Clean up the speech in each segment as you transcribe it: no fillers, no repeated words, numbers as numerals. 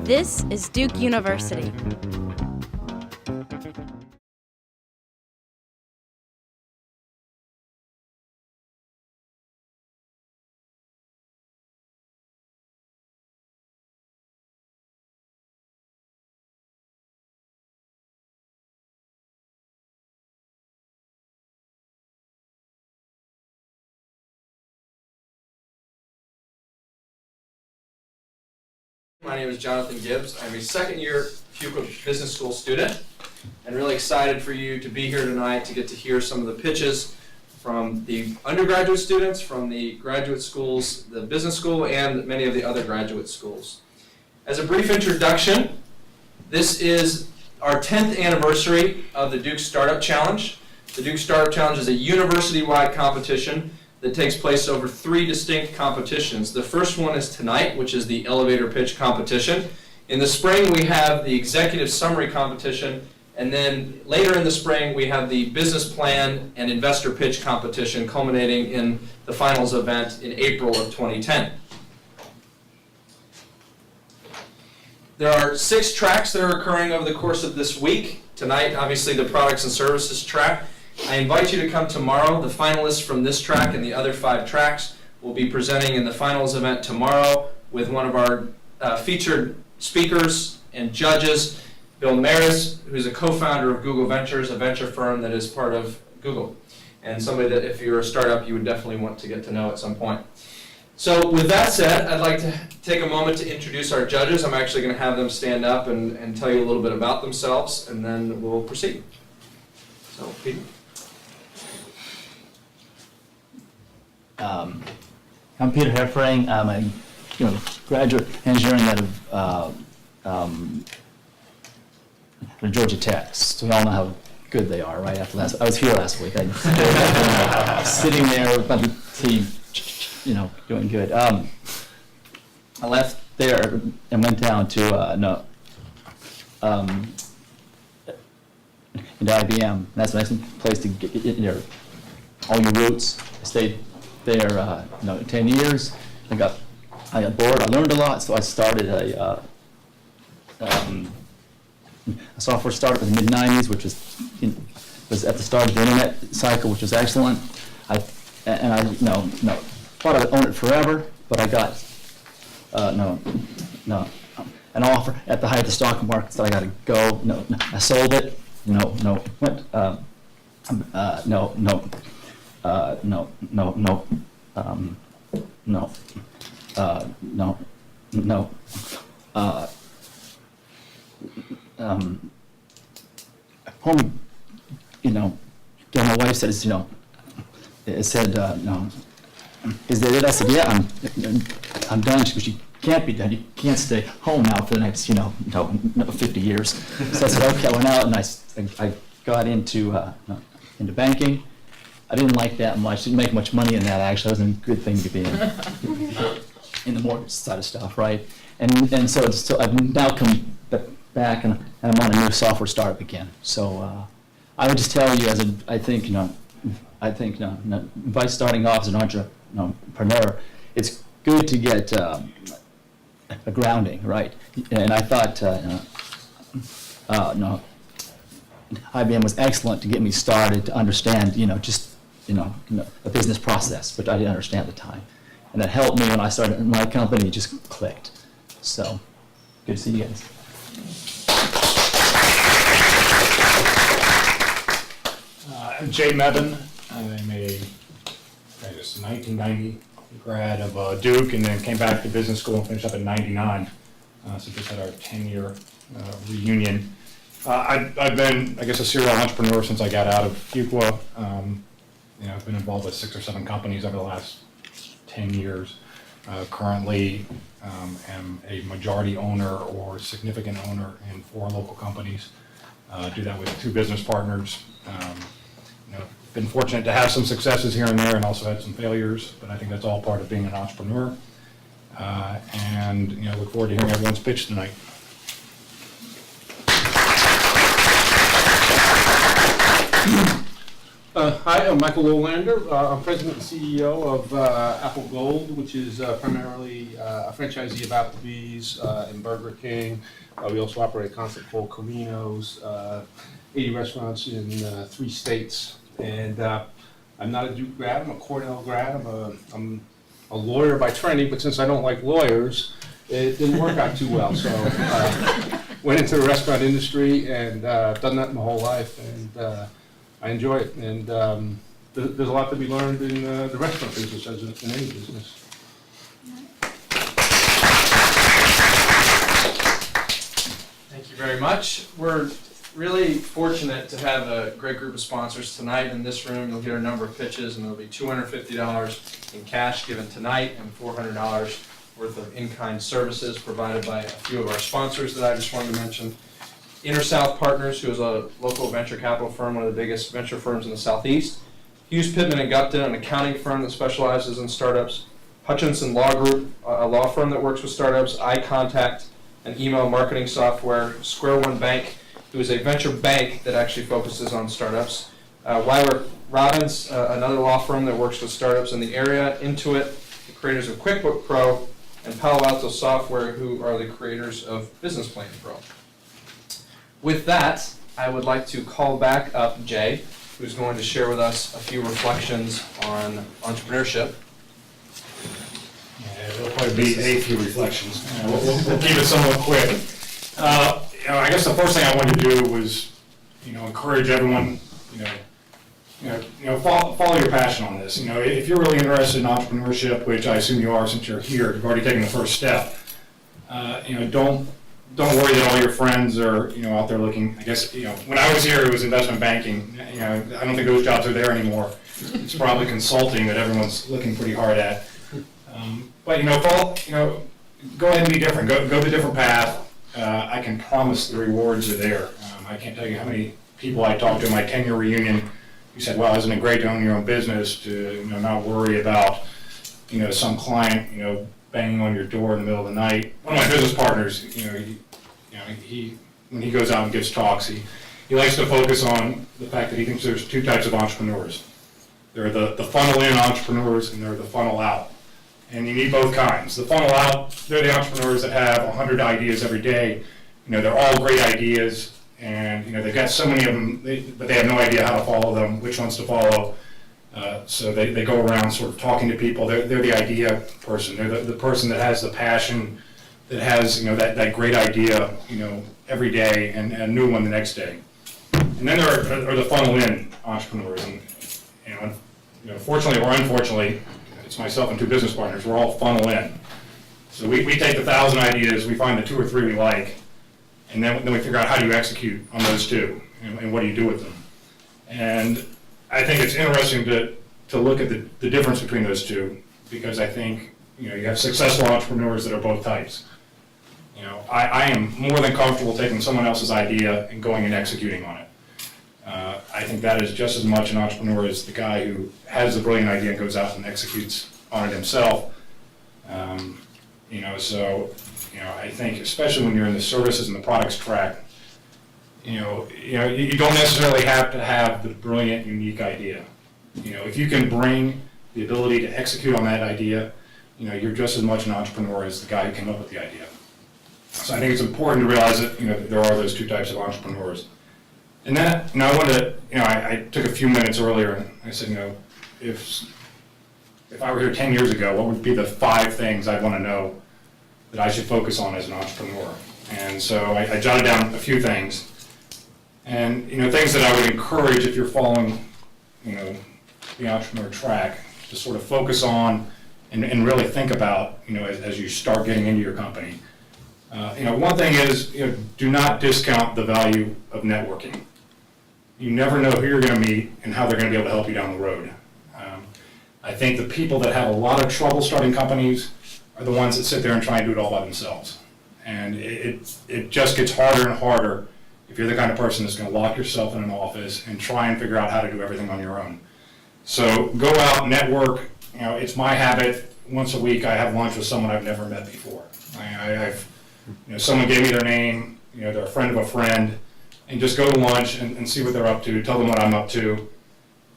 This is Duke University. My name is Jonathan Gibbs. I'm a second-year Fuqua Business School student, and really excited for you to be here tonight to get to hear some of the pitches from the undergraduate students, from the graduate schools, the business school, and many of the other graduate schools. As a brief introduction, this is our 10th anniversary of the Duke Startup Challenge. The Duke Startup Challenge is a university-wide competition that takes place over 3 distinct competitions. The first one is tonight, which is the elevator pitch competition. In the spring, we have the executive summary competition, and then later in the spring, we have the business plan and investor pitch competition, culminating in the finals event in April of 2010. There are 6 tracks that are occurring over the course of this week. Tonight, obviously, the products and services track. I invite you to come tomorrow. The finalists from this track and the other 5 tracks will be presenting in the finals event tomorrow with one of our featured speakers and judges, Bill Maris, who's a co-founder of Google Ventures, a venture firm that is part of Google, and somebody that if you're a startup, you would definitely want to get to know at some point. So with that said, I'd like to take a moment to introduce our judges. I'm actually going to have them stand up and tell you a little bit about themselves, and then we'll proceed. So, Peter. I'm Peter Heffering. I'm a graduate engineering out of Georgia Tech. So we all know how good they are, right? After last, I was here last week. Sitting there with a bunch of team, doing good. I left there and went down to into IBM. That's a nice place to get all your roots. I stayed there 10 years. I got bored. I learned a lot, so I started a software startup in the mid-90s, which was at the start of the internet cycle, which was excellent. I thought I would own it forever, but I got an offer at the height of the stock market, so I got to go. I sold it. Home, my wife said, it said, no. Is that it? I said, yeah, I'm done. She goes, you can't be done. You can't stay home now for the next, 50 years. So I said, okay. I went out and I got into banking. I didn't like that much. Didn't make much money in that, actually. It wasn't a good thing to be in the mortgage side of stuff, right? And so I've now come back and I'm on a new software startup again. So I would just tell you, by starting off as an entrepreneur, it's good to get a grounding, right? And I thought, IBM was excellent to get me started to understand, the business process, which I didn't understand at the time. And that helped me when I started my company. It just clicked. So, good to see you guys. I'm Jay Mebane. I'm a 1990 grad of Duke, and then came back to business school and finished up in '99. So just had our 10-year reunion. I've been, a serial entrepreneur since I got out of Fuqua. I've been involved with 6 or 7 companies over the last 10 years. Currently, am a majority owner or significant owner in 4 local companies. Do that with 2 business partners. Been fortunate to have some successes here and there, and also had some failures. But I think that's all part of being an entrepreneur. And look forward to hearing everyone's pitch tonight. Hi, I'm Michael Lowlander. I'm president and CEO of Apple Gold, which is primarily a franchisee of Applebee's and Burger King. We also operate a concept called Caminos, 80 restaurants in 3 states. And I'm not a Duke grad, I'm a Cornell grad. I'm a lawyer by training, but since I don't like lawyers, it didn't work out too well. So went into the restaurant industry and done that my whole life. And I enjoy it, and there's a lot to be learned in the restaurant business as in any business. Thank you very much. We're really fortunate to have a great group of sponsors tonight in this room. You'll hear a number of pitches, and there'll be $250 in cash given tonight and $400 worth of in-kind services provided by a few of our sponsors that I just wanted to mention. Inner South Partners, who is a local venture capital firm, one of the biggest venture firms in the Southeast. Hughes Pittman and Gupton, an accounting firm that specializes in startups. Hutchinson Law Group, a law firm that works with startups. iContact, an email marketing software. Square One Bank, who is a venture bank that actually focuses on startups. Weiler Robbins, another law firm that works with startups in the area. Intuit, the creators of QuickBook Pro. And Palo Alto Software, who are the creators of Business Plan Pro. With that, I would like to call back up Jay, who's going to share with us a few reflections on entrepreneurship. Yeah, it'll probably be a few reflections. We'll keep it somewhat quick. I guess the first thing I wanted to do was, encourage everyone, follow your passion on this. If you're really interested in entrepreneurship, which I assume you are since you're here, you've already taken the first step. Don't worry that all your friends are, out there looking. I guess, when I was here, it was investment banking. I don't think those jobs are there anymore. It's probably consulting that everyone's looking pretty hard at. But go ahead and be different. Go the different path. I can promise the rewards are there. I can't tell you how many people I talked to in my 10-year reunion who said, "Wow, isn't it great to own your own business, to not worry about some client banging on your door in the middle of the night." One of my business partners, he when he goes out and gives talks, he likes to focus on the fact that he thinks there's 2 types of entrepreneurs. There are the funnel in entrepreneurs, and there are the funnel out. And you need both kinds. The funnel out, they're the entrepreneurs that have 100 ideas every day. They're all great ideas, and they've got so many of them, but they have no idea how to follow them, which ones to follow. So they go around sort of talking to people. They're the idea person. They're the person that has the passion, that has that great idea every day and a new one the next day. And then there are the funnel in entrepreneurs. And fortunately or unfortunately, it's myself and 2 business partners. We're all funnel in. So we take the 1,000 ideas, we find the 2 or 3 we like, and then we figure out how do you execute on those 2 and what do you do with them. And I think it's interesting to look at the difference between those 2, because I think you have successful entrepreneurs that are both types. I am more than comfortable taking someone else's idea and going and executing on it. I think that is just as much an entrepreneur as the guy who has the brilliant idea and goes out and executes on it himself. I think especially when you're in the services and the products track, you don't necessarily have to have the brilliant, unique idea. If you can bring the ability to execute on that idea, you're just as much an entrepreneur as the guy who came up with the idea. So I think it's important to realize that, there are those 2 types of entrepreneurs. And then, I wanted to, I took a few minutes earlier and I said, if I were here 10 years ago, what would be the 5 things I'd want to know that I should focus on as an entrepreneur? And so I jotted down a few things. And, things that I would encourage if you're following, the entrepreneur track to sort of focus on and really think about, as you start getting into your company. One thing is, do not discount the value of networking. You never know who you're going to meet and how they're going to be able to help you down the road. I think the people that have a lot of trouble starting companies are the ones that sit there and try and do it all by themselves. And it just gets harder and harder if you're the kind of person that's going to lock yourself in an office and try and figure out how to do everything on your own. So go out, network. It's my habit. Once a week, I have lunch with someone I've never met before. Someone gave me their name. They're a friend of a friend, and just go to lunch and see what they're up to. Tell them what I'm up to,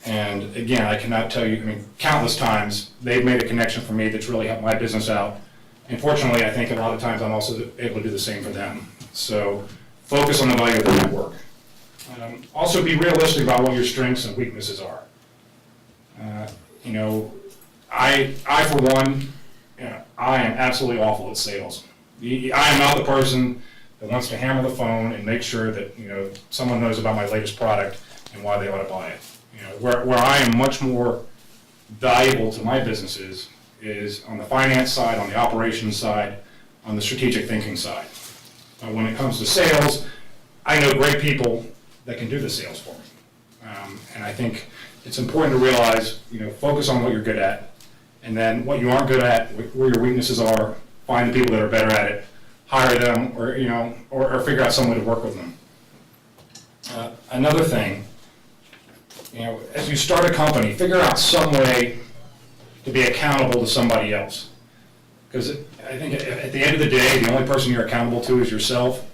And again, I cannot tell you, I mean, countless times, they've made a connection for me that's really helped my business out. And fortunately, I think a lot of times I'm also able to do the same for them. So focus on the value of the network. Also be realistic about what your strengths and weaknesses are. You know, I for one, you know, I am absolutely awful at sales. I am not the person that wants to hammer the phone and make sure that, you know, someone knows about my latest product and why they ought to buy it. You know, where I am much more valuable to my businesses is on the finance side, on the operations side, on the strategic thinking side. When it comes to sales, I know great people that can do the sales for me. And I think it's important to realize, you know, focus on what you're good at, and then what you aren't good at, where your weaknesses are, find the people that are better at it, hire them, or, you know, or figure out some way to work with them. Another thing, you know, as you start a company, figure out some way to be accountable to somebody else. Because I think at the end of the day, the only person you're accountable to is yourself.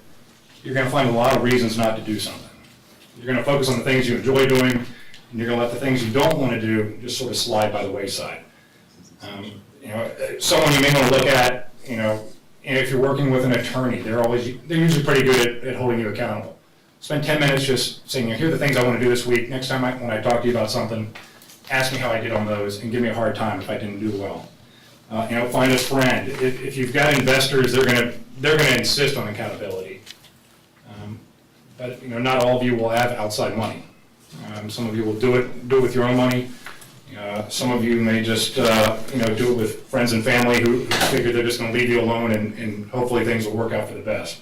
You're going to find a lot of reasons not to do something. You're going to focus on the things you enjoy doing, and you're going to let the things you don't want to do just sort of slide by the wayside. You know, someone you may want to look at, you know, if you're working with an attorney, they're usually pretty good at holding you accountable. Spend 10 minutes just saying, here are the things I want to do this week. Next time when I talk to you about something, ask me how I did on those and give me a hard time if I didn't do well. You know, find a friend. If you've got investors, they're gonna insist on accountability. But you know, not all of you will have outside money. Some of you will do it with your own money. Some of you may just you know, do it with friends and family who figure they're just going to leave you alone, and hopefully things will work out for the best.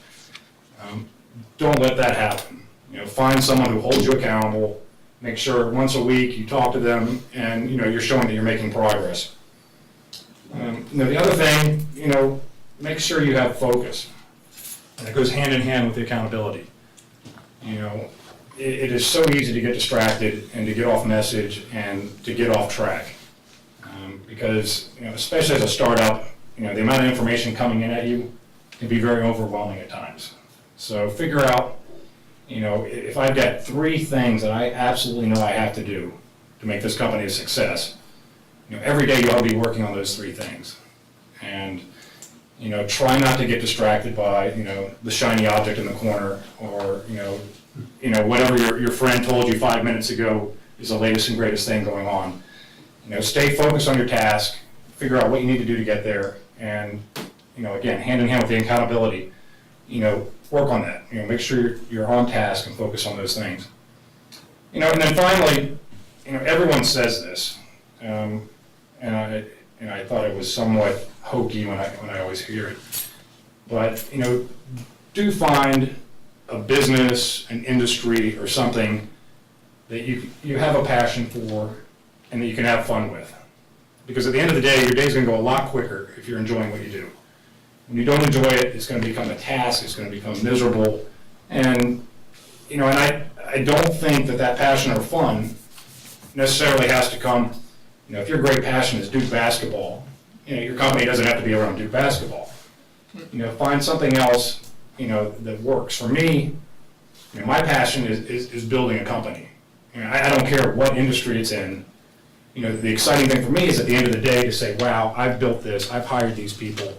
Don't let that happen. You know, find someone who holds you accountable. Make sure once a week you talk to them, and you know, you're showing that you're making progress. You know, the other thing, you know, make sure you have focus, and it goes hand in hand with the accountability. You know, it is so easy to get distracted and to get off message and to get off track, because you know, especially as a startup, you know, the amount of information coming in at you can be very overwhelming at times. So figure out, you know, if I've got 3 things that I absolutely know I have to do to make this company a success, you know, every day you ought to be working on those 3 things. And, you know, try not to get distracted by, you know, the shiny object in the corner, or, you know, whatever your friend told you 5 minutes ago is the latest and greatest thing going on. You know, stay focused on your task, figure out what you need to do to get there, and, you know, again, hand in hand with the accountability, you know, work on that. You know, make sure you're on task and focus on those things. You know, and then finally, you know, everyone says this, and I thought it was somewhat hokey when I always hear it. But, you know, do find a business, an industry, or something that you have a passion for and that you can have fun with. Because at the end of the day, your day's going to go a lot quicker if you're enjoying what you do. When you don't enjoy it, it's going to become a task, it's going to become miserable. And, you know, and I don't think that passion or fun necessarily has to come, you know, if your great passion is Duke basketball, you know, your company doesn't have to be around Duke basketball. You know, find something else, you know, that works. For me, you know, my passion is building a company. You know, I don't care what industry it's in. You know, the exciting thing for me is at the end of the day to say, wow, I've built this, I've hired these people,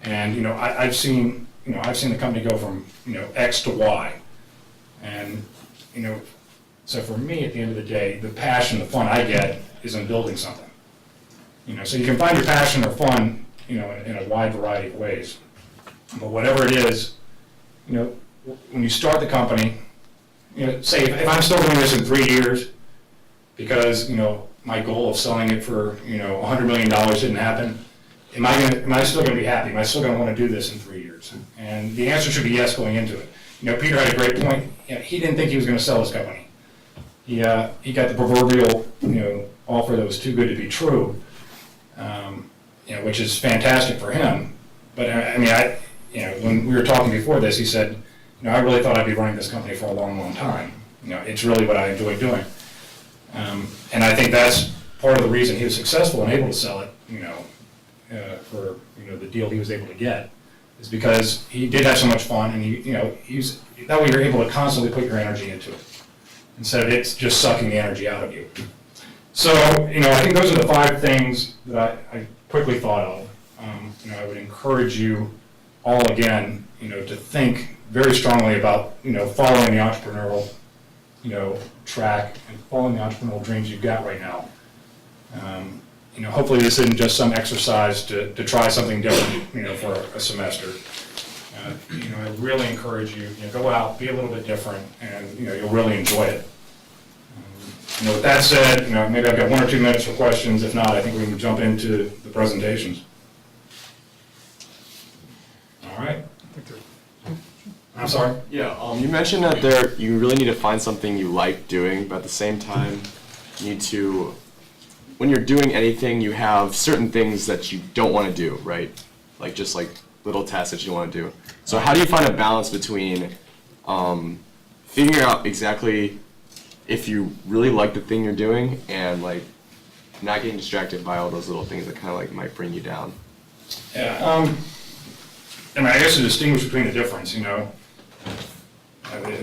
and, you know, I've seen the company go from, you know, X to Y. And, you know, so for me, at the end of the day, the passion, the fun I get is in building something. You know, so you can find your passion or fun, you know, in a wide variety of ways. But whatever it is, you know, when you start the company, you know, say if I'm still doing this in 3 years because, you know, my goal of selling it for, you know, $100 million didn't happen, am I still going to be happy? Am I still going to want to do this in 3 years? And the answer should be yes going into it. You know, Peter had a great point. You know, he didn't think he was going to sell his company. He got the proverbial, you know, offer that was too good to be true, you know, which is fantastic for him. But I mean, you know, when we were talking before this, he said, you know, I really thought I'd be running this company for a long, long time. You know, it's really what I enjoy doing. And I think that's part of the reason he was successful and able to sell it, you know, for, you know, the deal he was able to get, is because he did have so much fun, and that way you're able to constantly put your energy into it instead of it's just sucking the energy out of you. So, I think those are the 5 things that I quickly thought of. I would encourage you all again, to think very strongly about, following the entrepreneurial, track and following the entrepreneurial dreams you've got right now. Hopefully this isn't just some exercise to try something different, for a semester. I really encourage you, go out, be a little bit different, and, you'll really enjoy it. With that said, maybe I've got 1 or 2 minutes for questions. If not, I think we can jump into the presentations. All right. I'm sorry? Yeah, you mentioned that you really need to find something you like doing, but at the same time, you need to, when you're doing anything, you have certain things that you don't want to do, right? Like just like little tasks that you want to do. So how do you find a balance between figuring out exactly if you really like the thing you're doing and like not getting distracted by all those little things that kind of like might bring you down? Yeah. I guess to distinguish between the difference, the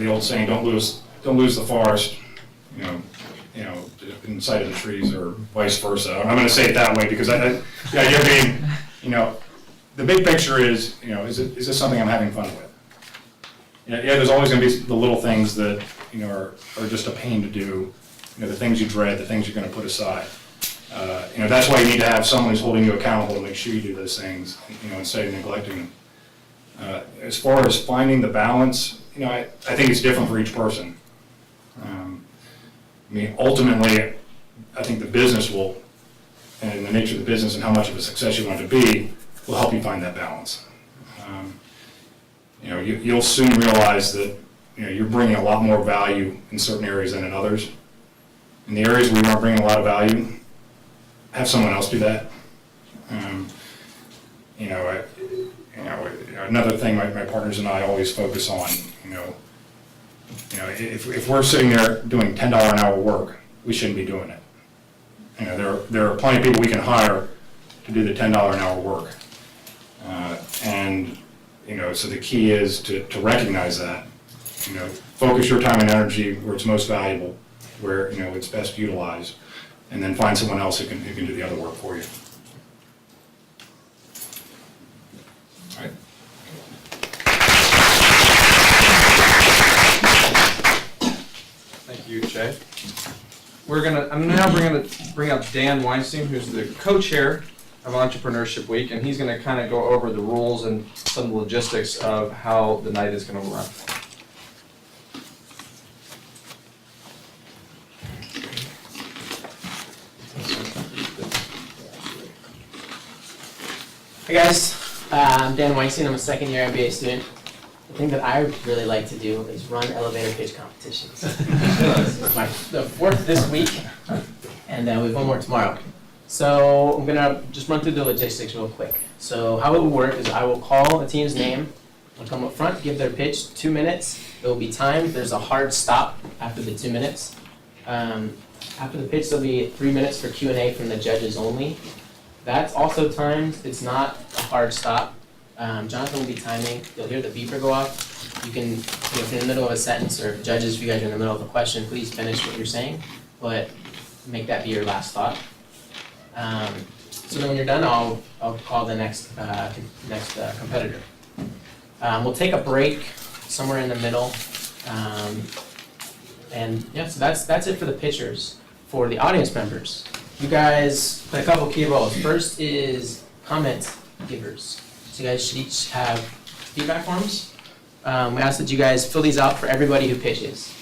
old saying, don't lose the forest, in sight of the trees, or vice versa. I'm going to say it that way because the idea being, the big picture is, is this something I'm having fun with? There's always going to be the little things that, are just a pain to do, the things you dread, the things you're going to put aside. That's why you need to have someone who's holding you accountable to make sure you do those things, instead of neglecting them. As far as finding the balance, I think it's different for each person. Ultimately, I think the business will, and the nature of the business and how much of a success you want it to be, will help you find that balance. You'll soon realize that, you're bringing a lot more value in certain areas than in others. In the areas where you aren't bringing a lot of value, have someone else do that. Another thing my partners and I always focus on, if we're sitting there doing $10 an hour work, we shouldn't be doing it. There are plenty of people we can hire to do the $10 an hour work. So the key is to recognize that, focus your time and energy where it's most valuable, where, it's best utilized, and then find someone else who can do the other work for you. All right. Thank you, Jay. I'm now bring up Dan Weinstein, who's the co-chair of Entrepreneurship Week, and he's going to kind of go over the rules and some of the logistics of how the night is going to run. Hey guys, I'm Dan Weinstein. I'm a second-year MBA student. The thing that I really like to do is run elevator pitch competitions. The 4th this week, and we have 1 more tomorrow. So I'm gonna just run through the logistics real quick. So how it will work is I will call a team's name. They'll come up front, give their pitch, 2 minutes. It will be timed. There's a hard stop after the 2 minutes. After the pitch, there'll be 3 minutes for Q&A from the judges only. That's also timed. It's not a hard stop. Jonathan will be timing. You'll hear the beeper go off. You can, if you're in the middle of a sentence, or judges, if you guys are in the middle of a question, please finish what you're saying, but make that be your last thought. So then when you're done, I'll call the next competitor. We'll take a break somewhere in the middle, and yeah, so that's it for the pitchers. For the audience members, you guys play a couple key roles. First is comment givers. So you guys should each have feedback forms. We ask that you guys fill these out for everybody who pitches.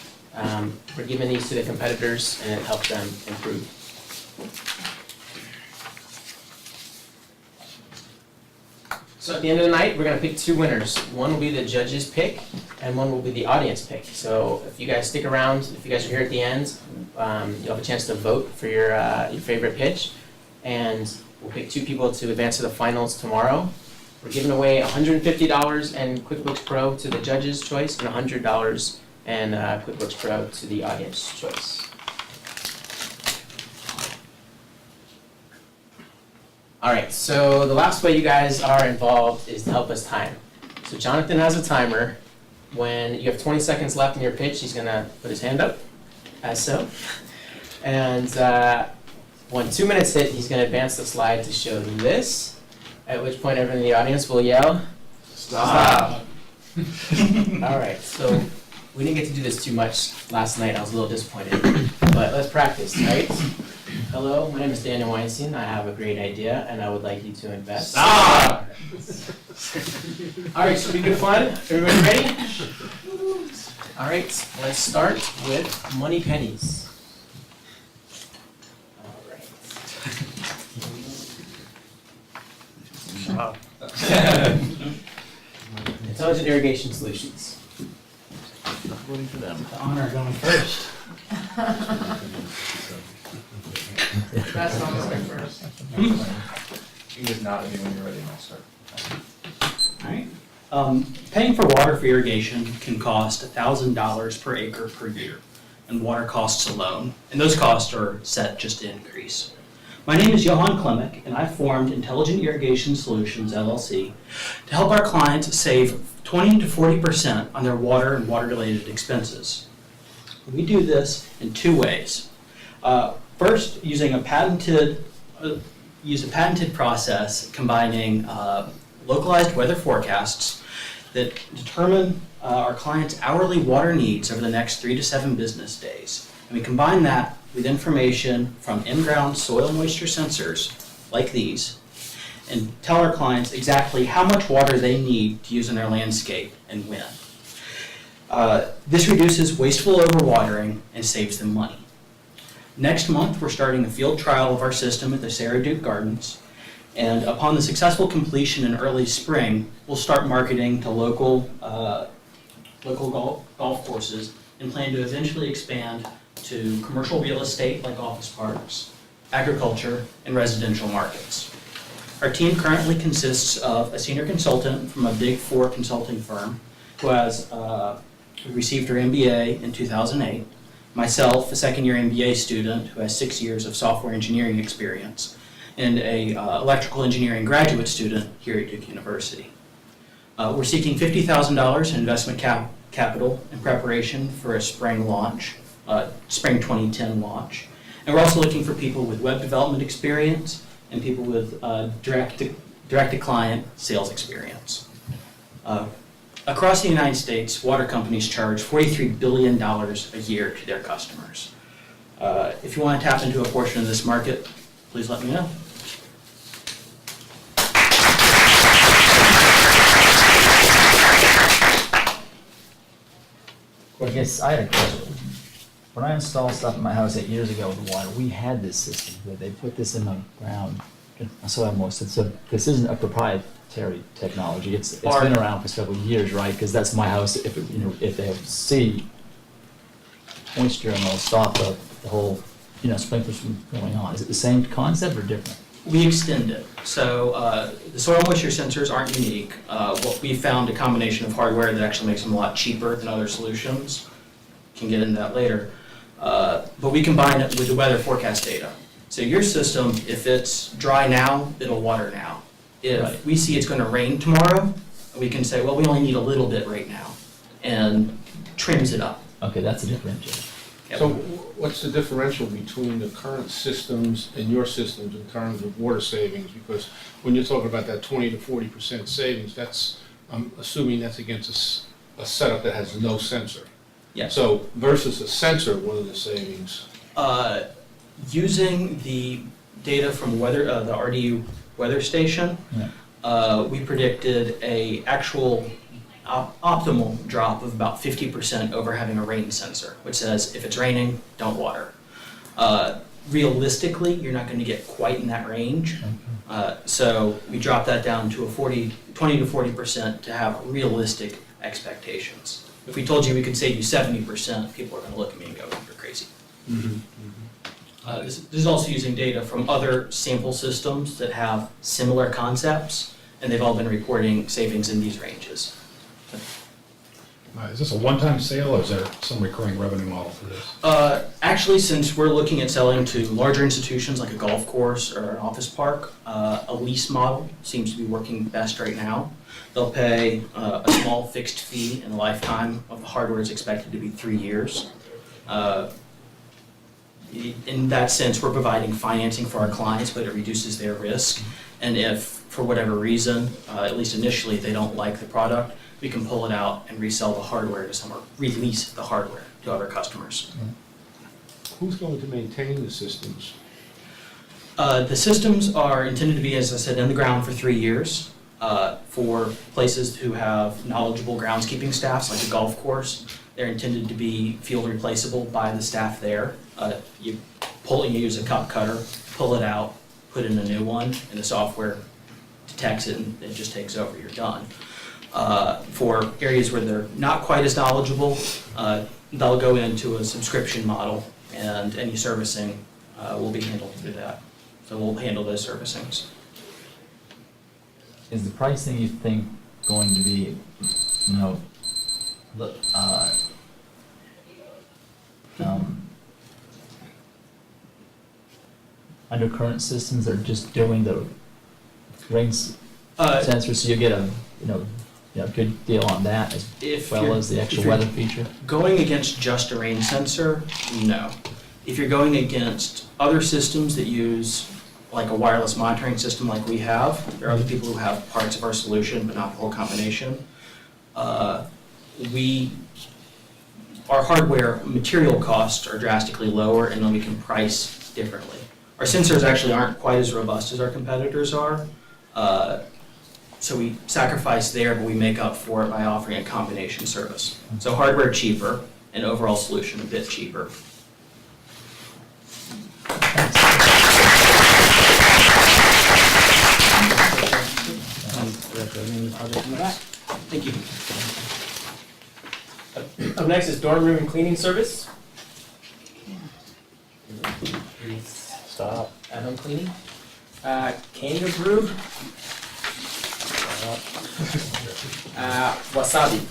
We're giving these to the competitors, and it helps them improve. So at the end of the night, we're going to pick 2 winners. One will be the judge's pick, and one will be the audience pick. So if you guys stick around, if you guys are here at the end, you'll have a chance to vote for your favorite pitch. And we'll pick 2 people to advance to the finals tomorrow. We're giving away $150 and QuickBooks Pro to the judge's choice, and $100 and QuickBooks Pro to the audience choice. All right, so the last way you guys are involved is to help us time. So Jonathan has a timer. When you have 20 seconds left in your pitch, he's gonna put his hand up, as so. And When 2 minutes hit, he's going to advance the slide to show this, at which point everyone in the audience will yell, "Stop!" All right, so we didn't get to do this too much last night. I was a little disappointed, but let's practice, right? Hello, my name is Daniel Weinstein. I have a great idea, and I would like you to invest. Stop! All right, so be good fun. Everybody ready? All right, let's start with money pennies. All right. Intelligent Irrigation Solutions. The honor going first. That's not going first. You can just nod at me when you're ready and I'll start. Alright. Paying for water for irrigation can cost $1,000 per acre per year, and water costs alone, and those costs are set just to increase. My name is Johan Klemek, and I formed Intelligent Irrigation Solutions, LLC, to help our clients save 20 to 40% on their water and water-related expenses. We do this in two ways. First, using a patented process combining localized weather forecasts that determine our clients' hourly water needs over the next 3 to 7 business days. And we combine that with information from in-ground soil moisture sensors like these and tell our clients exactly how much water they need to use in their landscape and when. This reduces wasteful overwatering and saves them money. Next month, we're starting a field trial of our system at the Sarah Duke Gardens, and upon the successful completion in early spring, we'll start marketing to local golf courses and plan to eventually expand to commercial real estate like office parks, agriculture, and residential markets. Our team currently consists of a senior consultant from a Big Four consulting firm who received her MBA in 2008, myself, a second-year MBA student who has 6 years of software engineering experience, and a electrical engineering graduate student here at Duke University. We're seeking $50,000 in investment capital in preparation for a spring launch, spring 2010 launch. And we're also looking for people with web development experience and people with direct-to-client sales experience. Across the United States, water companies charge $43 billion a year to their customers. If you want to tap into a portion of this market, please let me know. I guess I had a question. When I installed stuff in my house 8 years ago with water, we had this system where they put this in the ground. So this isn't a proprietary technology. It's been around for several years, right? Because that's my house. If they see moisture, and it'll stop the whole sprinklers from going on. Is it the same concept or different? We extend it. So the soil moisture sensors aren't unique. What we found a combination of hardware that actually makes them a lot cheaper than other solutions. Can get into that later. But we combine it with the weather forecast data. So your system, if it's dry now, it'll water now. If we see it's going to rain tomorrow, we can say, well, we only need a little bit right now, and trims it up. Okay, that's a differentiator. Yep. So what's the differential between the current systems and your systems in terms of water savings? Because when you're talking about that 20 to 40% savings, I'm assuming that's against a setup that has no sensor. Yes. So versus a sensor, what are the savings? Using the data from the RDU weather station, we predicted a actual optimal drop of about 50% over having a rain sensor, which says if it's raining, don't water. Realistically, you're not going to get quite in that range. So we dropped that down to a 20 to 40% to have realistic expectations. If we told you we could save you 70%, people are going to look at me and go, you're crazy. This is also using data from other sample systems that have similar concepts, and they've all been reporting savings in these ranges. Is this a one-time sale, or is there some recurring revenue model for this? Actually, since we're looking at selling to larger institutions like a golf course or an office park, a lease model seems to be working best right now. They'll pay a small fixed fee, and the lifetime of the hardware is expected to be 3 years. In that sense, we're providing financing for our clients, but it reduces their risk. And if, for whatever reason, at least initially, they don't like the product, we can pull it out and resell the hardware to someone, release the hardware to other customers. Who's going to maintain the systems? The systems are intended to be, as I said, in the ground for 3 years. For places who have knowledgeable groundskeeping staffs, like a golf course, they're intended to be field replaceable by the staff there. You use a cup cutter, pull it out, put in a new one, and the software detects it and it just takes over, you're done. For areas where they're not quite as knowledgeable, they'll go into a subscription model and any servicing will be handled through that. So we'll handle those servicings. Is the pricing, you think, going to be, under current systems, they're just doing the ring sensor, so you get a, good deal on that as If well you're- as the actual if you're weather feature? Going against just a rain sensor, no. If you're going against other systems that use like a wireless monitoring system like we have, there are other people who have parts of our solution but not the whole combination. Our hardware material costs are drastically lower and then we can price differently. Our sensors actually aren't quite as robust as our competitors are. So we sacrifice there, but we make up for it by offering a combination service. So hardware cheaper and overall solution a bit cheaper. Thank you. Up next is dorm room and cleaning service. Stop. At-home cleaning. Canyon Brew. Wasabi.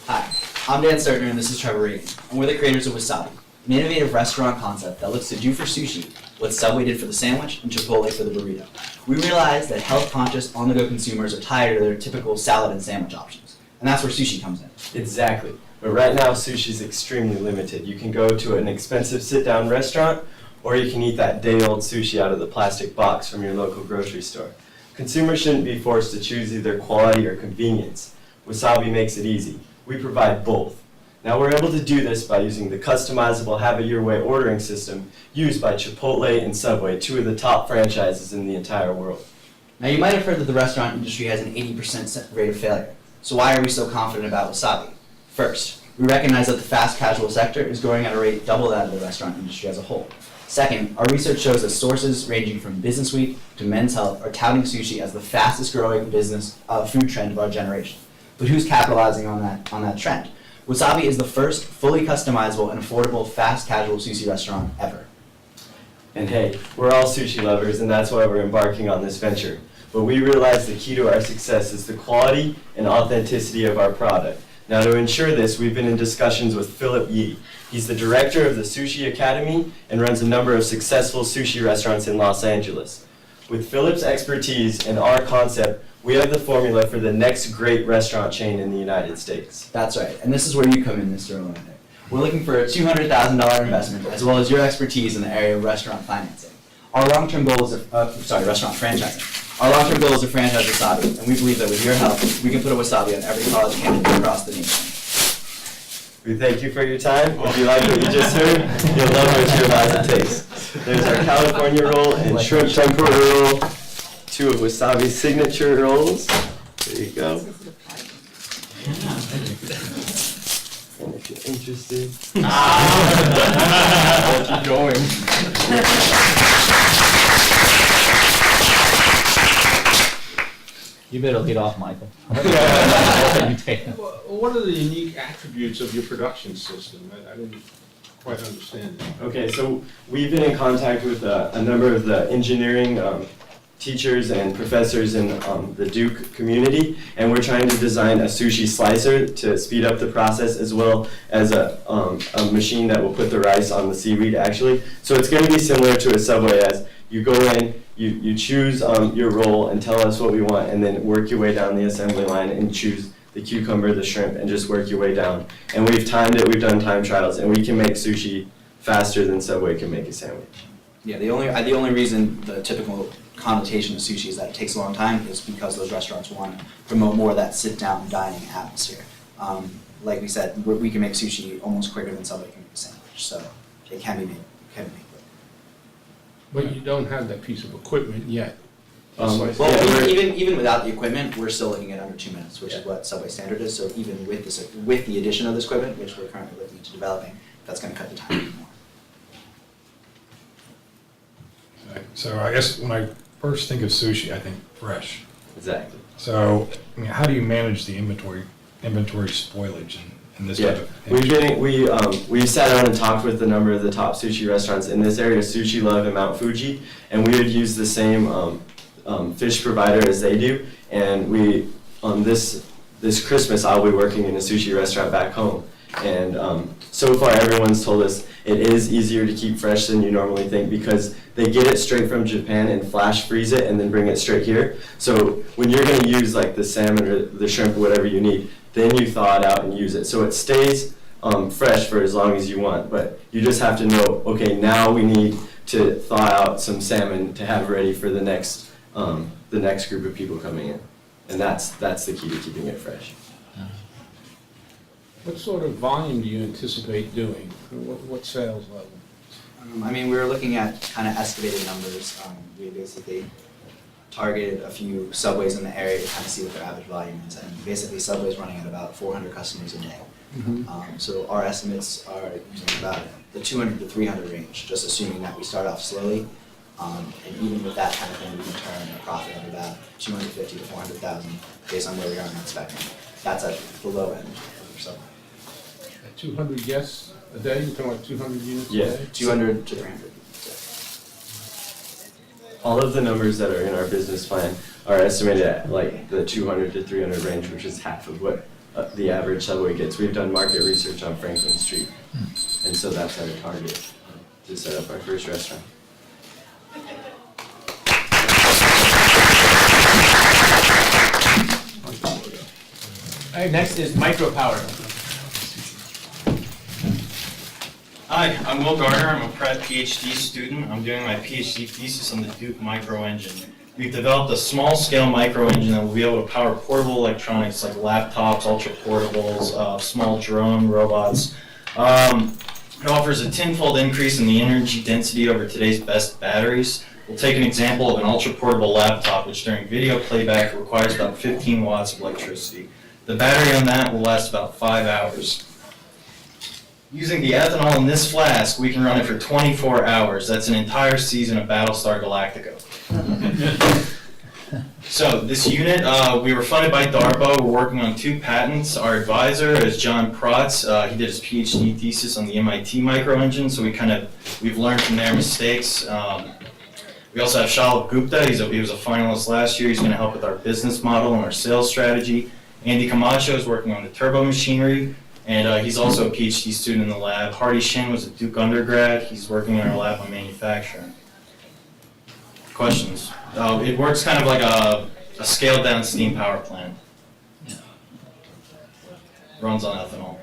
Hi, I'm Dan Sturtner and this is Trevor Reagan, and we're the creators of Wasabi, an innovative restaurant concept that looks to do for sushi what Subway did for the sandwich and Chipotle for the burrito. We realize that health-conscious, on-the-go consumers are tired of their typical salad and sandwich options, and that's where sushi comes in. Exactly. But right now, sushi is extremely limited. You can go to an expensive sit-down restaurant, or you can eat that day-old sushi out of the plastic box from your local grocery store. Consumers shouldn't be forced to choose either quality or convenience. Wasabi makes it easy. We provide both. Now we're able to do this by using the customizable Have It Your Way ordering system used by Chipotle and Subway, two of the top franchises in the entire world. Now you might have heard that the restaurant industry has an 80% rate of failure. So why are we so confident about Wasabi? First, we recognize that the fast casual sector is growing at a rate double that of the restaurant industry as a whole. Second, our research shows that sources ranging from Business Week to Men's Health are touting sushi as the fastest growing business food trend of our generation. But who's capitalizing on that trend? Wasabi is the first fully customizable and affordable fast casual sushi restaurant ever. And hey, we're all sushi lovers, and that's why we're embarking on this venture. But we realize the key to our success is the quality and authenticity of our product. Now, to ensure this, we've been in discussions with Philip Yi. He's the director of the Sushi Academy and runs a number of successful sushi restaurants in Los Angeles. With Philip's expertise and our concept, we have the formula for the next great restaurant chain in the United States. That's right, and this is where you come in, Mr. Olander. We're looking for a $200,000 investment, as well as your expertise in the area of restaurant financing. Our long-term goal is restaurant franchising. Our long-term goal is to franchise Wasabi, and we believe that with your help, we can put a Wasabi on every college campus across the nation. We thank you for your time. If you like what you just heard, you'll love what you're about to taste. There's our California roll and shrimp tempura roll, two of Wasabi's signature rolls. There you go. And if you're interested, I'll keep going. You better lead off, Michael. You take it. What are the unique attributes of your production system? I didn't quite understand that. Okay, so we've been in contact with a number of the engineering teachers and professors in the Duke community, and we're trying to design a sushi slicer to speed up the process, as well as a machine that will put the rice on the seaweed actually. So it's going to be similar to a Subway, as you go in, you choose your roll and tell us what we want, and then work your way down the assembly line and choose the cucumber, the shrimp, and just work your way down. And we've timed it, we've done time trials, and we can make sushi faster than Subway can make a sandwich. Yeah, the only reason the typical connotation of sushi is that it takes a long time is because those restaurants want to promote more of that sit-down dining atmosphere. Like we said, we can make sushi almost quicker than somebody can make a sandwich, so it can be made quick. But you don't have that piece of equipment yet. Well, Yeah, even without the equipment, we're still looking at under 2 minutes, which is what Subway standard is. So even with this, with the addition of this equipment, which we're currently looking into developing, that's going to cut the time even more. So I guess when I first think of sushi, I think fresh. Exactly. So, I mean, how do you manage the inventory spoilage in this type of? We sat down and talked with a number of the top sushi restaurants in this area, Sushi Love and Mount Fuji, and we would use the same fish provider as they do. And we, this Christmas, I'll be working in a sushi restaurant back home. And so far, everyone's told us it is easier to keep fresh than you normally think, because they get it straight from Japan and flash freeze it and then bring it straight here. So when you're going to use like the salmon or the shrimp or whatever you need, then you thaw it out and use it. So it stays fresh for as long as you want, but you just have to know, okay, now we need to thaw out some salmon to have ready for the next group of people coming in. And that's the key to keeping it fresh. What sort of volume do you anticipate doing? What sales level? I mean, we were looking at kind of estimated numbers. We basically targeted a few Subways in the area to kind of see what their average volume is. And basically, Subway's running at about 400 customers a day. So our estimates are using about the 200 to 300 range, just assuming that we start off slowly. And even with that kind of thing, we can turn a profit of about 250 to 400,000 based on where we are in that spectrum. That's at the low end of Subway. 200 guests a day? You're talking about 200 units a Yeah. day? 200 to 300. All of the numbers that are in our business plan are estimated at like the 200 to 300 range, which is half of what the average Subway gets. We've done market research on Franklin Street, and so that's our target to set up our first restaurant. All right, next is micropower. Hi, I'm Will Garner. I'm a Pratt PhD student. I'm doing my PhD thesis on the Duke micro engine. We've developed a small-scale micro engine that will be able to power portable electronics like laptops, ultra-portables, small drone robots. It offers a tenfold increase in the energy density over today's best batteries. We'll take an example of an ultra-portable laptop, which during video playback requires about 15 watts of electricity. The battery on that will last about 5 hours. Using the ethanol in this flask, we can run it for 24 hours. That's an entire season of Battlestar Galactica. So this unit, we were funded by DARPA. We're working on 2 patents. Our advisor is John Protz. He did his PhD thesis on the MIT micro engine, so we've learned from their mistakes. We also have Shalabh Gupta. He was a finalist last year. He's going to help with our business model and our sales strategy. Andy Camacho is working on the turbo machinery, and he's also a PhD student in the lab. Hardy Shin was a Duke undergrad. He's working in our lab on manufacturing. Questions? It works kind of like a scaled-down steam power plant. Runs on ethanol.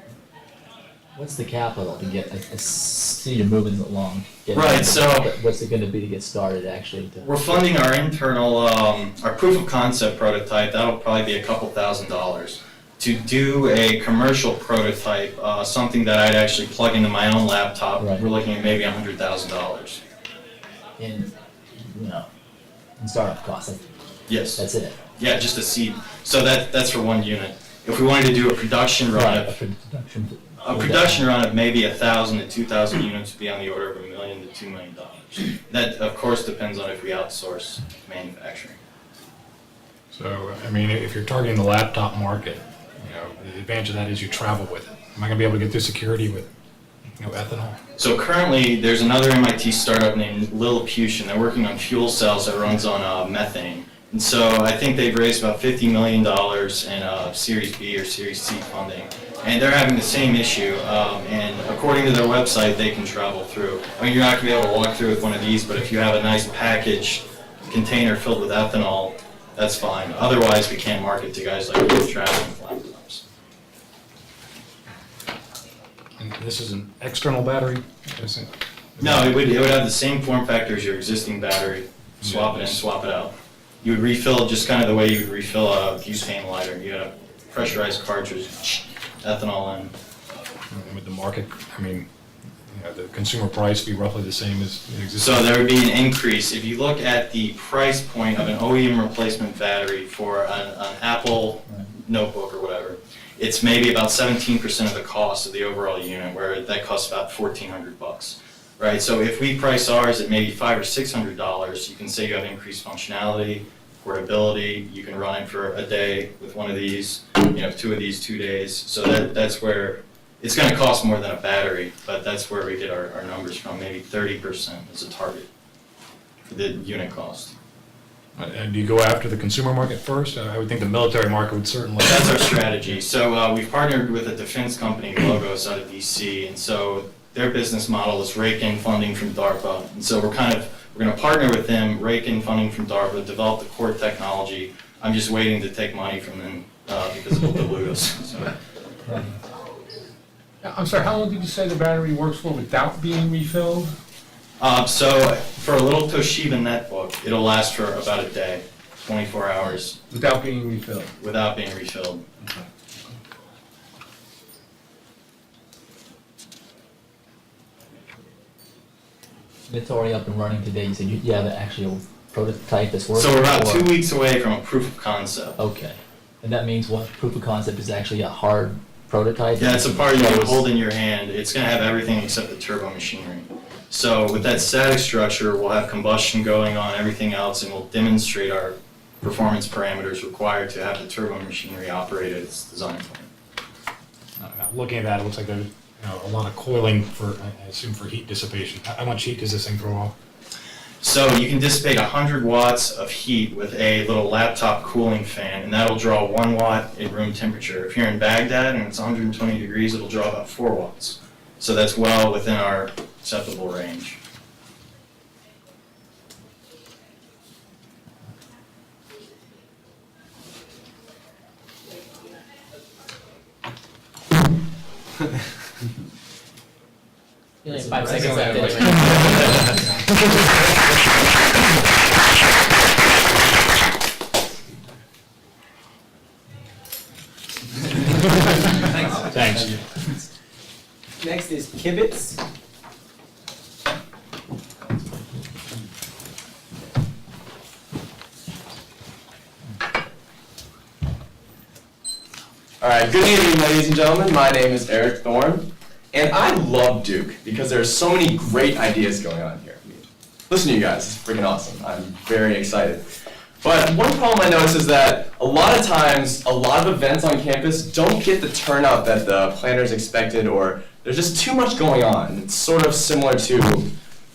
What's the capital to get, I see you moving along. Right, so what's it gonna be to get started actually? We're funding our internal, our proof of concept prototype. That'll probably be a couple $1,000s. To do a commercial prototype, something that I'd actually plug into my own laptop, Right. we're looking at maybe $100,000. In startup costs, Yes. that's it. Yeah, just a seed. So that's for 1 unit. If we wanted to do a production run Right, a production run of maybe 1,000 to 2,000 units would be on the order of $1 million to $2 million. That, of course, depends on if we outsource manufacturing. So, I mean, if you're targeting the laptop market, you know, the advantage of that is you travel with it. Am I gonna be able to get through security with ethanol. So currently, there's another MIT startup named Lilliputian. They're working on fuel cells that runs on methane. And so I think they've raised about $50 million in Series B or Series C funding. And they're having the same issue. And according to their website, they can travel through. I mean, you're not going to be able to walk through with one of these, but if you have a nice package container filled with ethanol, that's fine. Otherwise, we can't market to guys like you traveling laptops. And this is an external battery? No, it would have the same form factor as your existing battery. Swap it in, swap it out. You would refill just kind of the way you would refill a butane lighter. You had a pressurized cartridge, ethanol in. And with the market, I mean, the consumer price be roughly the same as the existing? So there would be an increase. If you look at the price point of an OEM replacement battery for an Apple notebook or whatever, it's maybe about 17% of the cost of the overall unit, where that costs about $1,400. Right, so if we price ours at maybe $500 or $600, you can say you have increased functionality, portability. You can run it for a day with one of these, two of these 2 days. So that's where it's going to cost more than a battery, but that's where we get our numbers from. Maybe 30% is a target for the unit cost. And do you go after the consumer market first? I would think the military market would certainly. That's our strategy. So we've partnered with a defense company, Logos, out of DC, and so their business model is rake in funding from DARPA. And so we're going to partner with them, rake in funding from DARPA, develop the core technology. I'm just waiting to take money from them because of the Logos. So. I'm sorry, how long did you say the battery works for without being refilled? So for a little Toshiba netbook, it'll last for about a day, 24 hours. Without being refilled? Without being refilled. Okay. It's already up and running today. You said you have an actual prototype that's working? So we're about or- 2 weeks away from a proof of concept. Okay. And that means what? Proof of concept is actually a hard prototype? Yeah, it's a part you can hold in your hand. It's going to have everything except the turbo machinery. So with that static structure, we'll have combustion going on, everything else, and we'll demonstrate our performance parameters required to have the turbo machinery operate at its design point. Looking at that, it looks like there's a lot of coiling for, I assume, for heat dissipation. How much heat does this thing throw off? So you can dissipate 100 watts of heat with a little laptop cooling fan, and that'll draw 1 watt at room temperature. If you're in Baghdad and it's 120 degrees, it'll draw about 4 watts. So that's well within our acceptable range. You only have 5 seconds left anyway. Thanks. Next is Kibitz. All right, good evening, ladies and gentlemen. My name is Eric Thorne, and I love Duke because there are so many great ideas going on here. I mean, listen to you guys, it's freaking awesome. I'm very excited. But one problem I notice is that a lot of times, a lot of events on campus don't get the turnout that the planners expected, or there's just too much going on. It's sort of similar to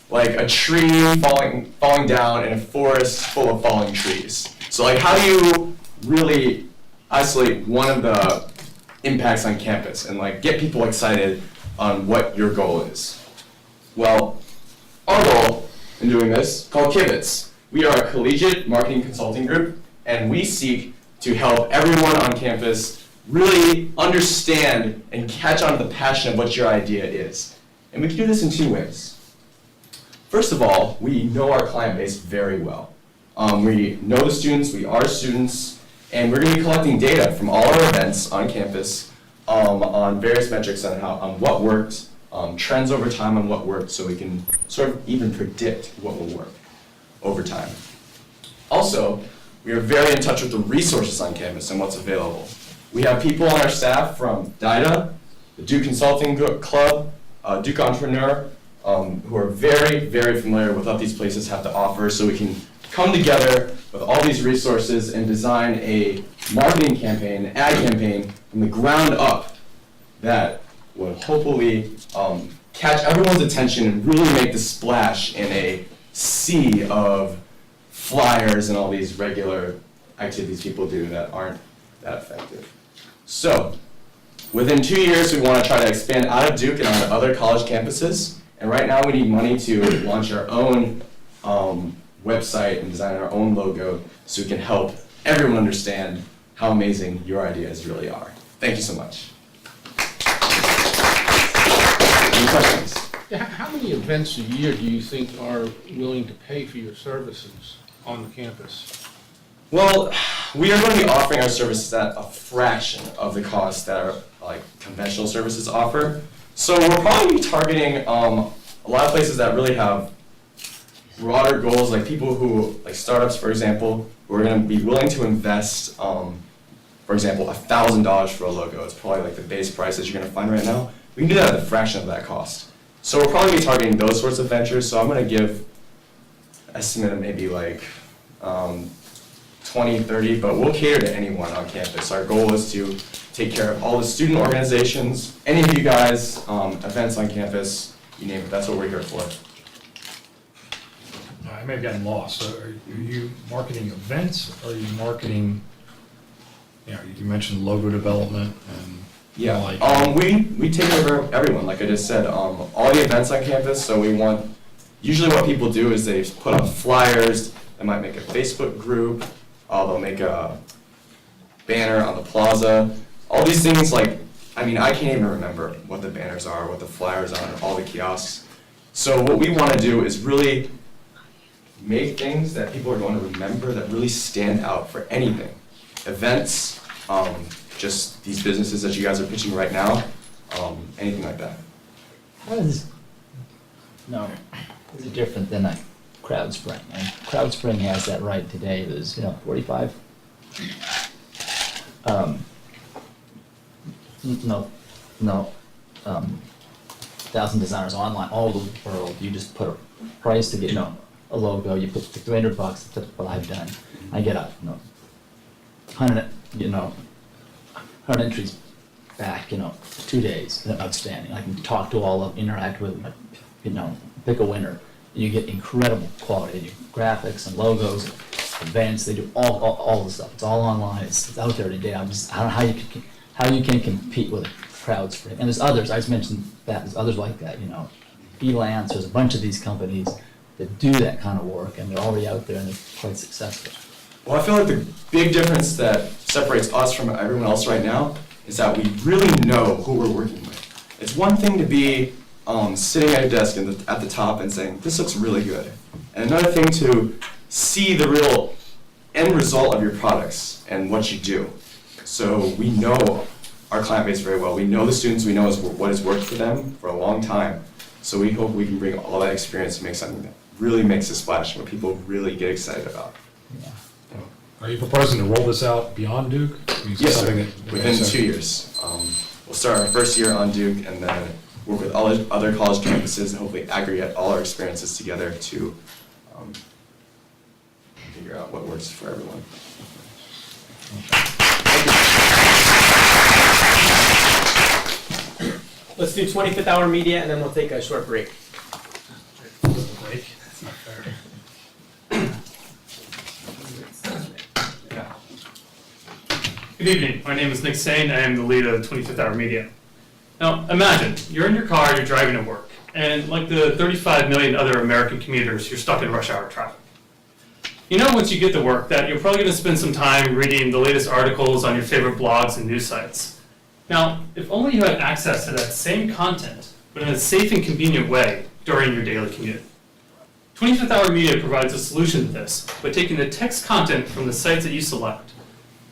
like a tree falling down in a forest full of falling trees. So like, how do you really isolate one of the impacts on campus and like get people excited on what your goal is? Well, our goal in doing this, called Kibitz, we are a collegiate marketing consulting group, and we seek to help everyone on campus really understand and catch on to the passion of what your idea is. And we can do this in 2 ways. First of all, we know our client base very well. We know the students, we are students, and we're going to be collecting data from all our events on campus on various metrics on what worked, trends over time on what worked, so we can sort of even predict what will work over time. Also, we are very in touch with the resources on campus and what's available. We have people on our staff from DIDA, the Duke Consulting Club, Duke Entrepreneur, who are very, very familiar with what these places have to offer, so we can come together with all these resources and design a marketing campaign, an ad campaign from the ground up that would hopefully catch everyone's attention and really make the splash in a sea of flyers and all these regular activities people do that aren't that effective. So, within 2 years, we want to try to expand out of Duke and onto other college campuses. And right now, we need money to launch our own website and design our own logo so we can help everyone understand how amazing your ideas really are. Thank you so much. Any questions? Yeah, how many events a year do you think are willing to pay for your services on the campus? Well, we are going to be offering our services at a fraction of the cost that our conventional services offer. So we're probably targeting a lot of places that really have broader goals, like people who, like startups, for example, who are going to be willing to invest, for example, $1,000 for a logo. It's probably like the base price that you're going to find right now. We can do that at a fraction of that cost. So we'll probably be targeting those sorts of ventures. So I'm going to give an estimate of maybe like 20, 30, but we'll cater to anyone on campus. Our goal is to take care of all the student organizations, any of you guys, events on campus, you name it, that's what we're here for. I may have gotten lost. So are you marketing events? Or are you marketing, you mentioned logo development and Yeah, we take care of everyone, like I just said, all the events on campus, so usually what people do is they put up flyers, they might make a Facebook group, they'll make a banner on the plaza, all these things I can't even remember what the banners are, what the flyers are, all the kiosks. So what we want to do is really make things that people are going to remember that really stand out for anything. Events, just these businesses that you guys are pitching right now, anything like that. How is it different than like CrowdSpring? And CrowdSpring has that right today. There's 45. Thousand designers online all over the world. You just put a price to get a logo. You put $300. That's what I've done. I get a 100 entries back, 2 days. Outstanding. I can talk to all of them, interact with them, pick a winner. You get incredible quality. You graphics and logos, events. They do all the stuff. It's all online. It's out there today. I don't know how you can compete with CrowdSpring. And there's others. I just mentioned that. There's others like that. Elance. There's a bunch of these companies that do that kind of work, and they're already out there and they're quite successful. Well, I feel like the big difference that separates us from everyone else right now is that we really know who we're working with. It's one thing to be sitting at your desk at the top and saying, this looks really good. And another thing to see the real end result of your products and what you do. So we know our client base very well. We know the students, we know what has worked for them for a long time. So we hope we can bring all that experience and make something that really makes a splash and what people really get excited about. Yeah. Are you proposing to roll this out beyond Duke? Yes, sir. Within 2 years. We'll start our first year on Duke and then work with all other college campuses and hopefully aggregate all our experiences together to figure out what works for everyone. Let's do 25th hour media and then we'll take a short break. Break? That's not fair. Good evening, my name is Nick Sain, I am the lead of 25th Hour Media. Now, imagine, you're in your car, you're driving to work, and like the 35 million other American commuters, you're stuck in rush hour traffic. Once you get to work, that you're probably going to spend some time reading the latest articles on your favorite blogs and news sites. Now, if only you had access to that same content, but in a safe and convenient way during your daily commute. 25th Hour Media provides a solution to this by taking the text content from the sites that you select,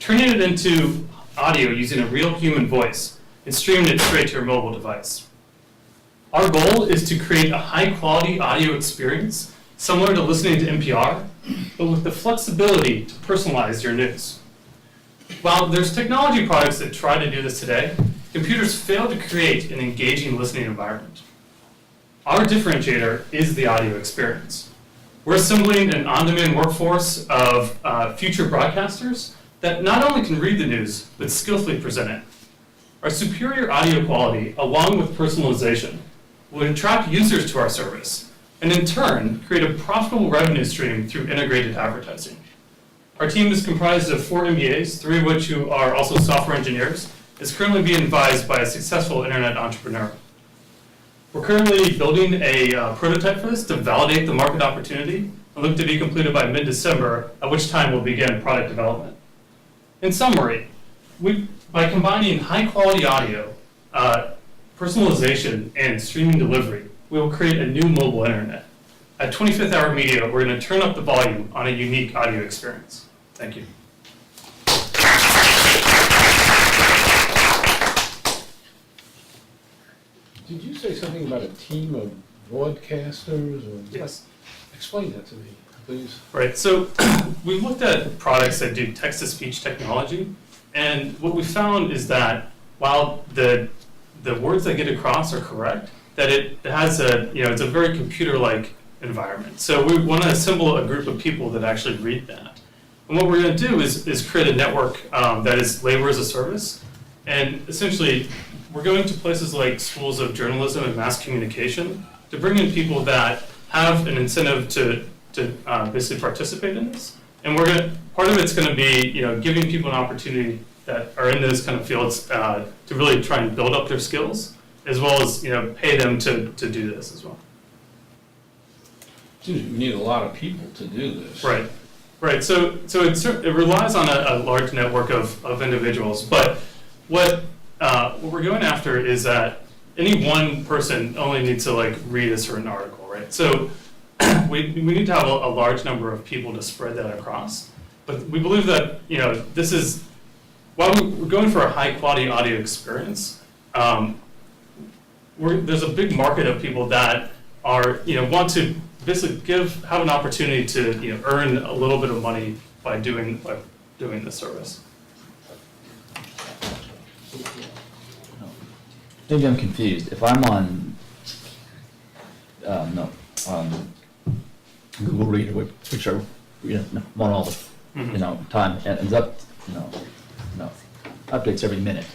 turning it into audio using a real human voice, and streaming it straight to your mobile device. Our goal is to create a high-quality audio experience similar to listening to NPR, but with the flexibility to personalize your news. While there's technology products that try to do this today, computers fail to create an engaging listening environment. Our differentiator is the audio experience. We're assembling an on-demand workforce of future broadcasters that not only can read the news, but skillfully present it. Our superior audio quality, along with personalization, would attract users to our service, and in turn, create a profitable revenue stream through integrated advertising. Our team is comprised of 4 MBAs, 3 of which who are also software engineers, is currently being advised by a successful internet entrepreneur. We're currently building a prototype for this to validate the market opportunity and look to be completed by mid-December, at which time we'll begin product development. In summary, by combining high-quality audio, personalization, and streaming delivery, we will create a new mobile internet. At 25th Hour Media, we're going to turn up the volume on a unique audio experience. Thank you. Did you say something about a team of broadcasters or? Yes. Explain that to me, please. Right, so we've looked at products that do text-to-speech technology, and what we found is that while the words that get across are correct, that it has it's a very computer-like environment. So we want to assemble a group of people that actually read that. And what we're going to do is create a network that is labor as a service, and essentially we're going to places like schools of journalism and mass communication to bring in people that have an incentive to basically participate in this. And part of it's going to be giving people an opportunity that are in those kind of fields to really try and build up their skills, as well as pay them to do this as well. Geez, we need a lot of people to do this. Right, right. So it relies on a large network of individuals, but what we're going after is that any one person only needs to read a certain article, right? So we need to have a large number of people to spread that across. But we believe that this is, while we're going for a high quality audio experience, there's a big market of people that are want to basically have an opportunity to earn a little bit of money by doing the service. Maybe I'm confused. If I'm on, Google Reader, which are, I'm on all the, time, and ends up, updates every minute.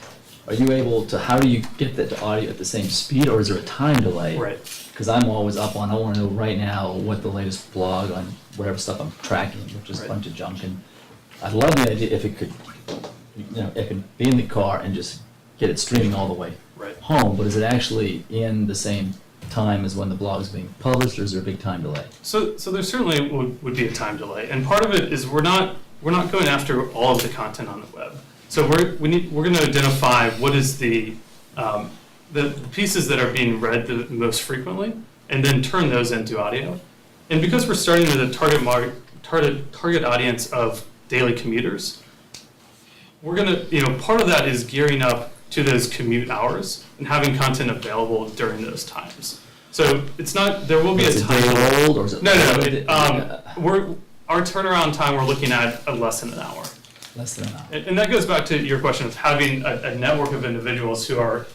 Are you able to, how do you get that to audio at the same speed, or is there a time delay? Right. Because I'm always up on, I want to know right now what the latest blog on whatever stuff I'm tracking, which is a bunch of junk. And I'd love the idea if it could, it could be in the car and just get it streaming all the way home, but is it actually in the same time as when the blog is being published, or is there a big time delay? So there certainly would be a time delay, and part of it is we're not going after all of the content on the web. So we're going to identify what is the pieces that are being read the most frequently, and then turn those into audio. And because we're starting with a target audience of daily commuters, we're going to part of that is gearing up to those commute hours and having content available during those times. So it's not, there will be a time. Is it day old, or is it? Our turnaround time, we're looking at less than an hour. Less than an hour. And that goes back to your question of having a network of individuals who are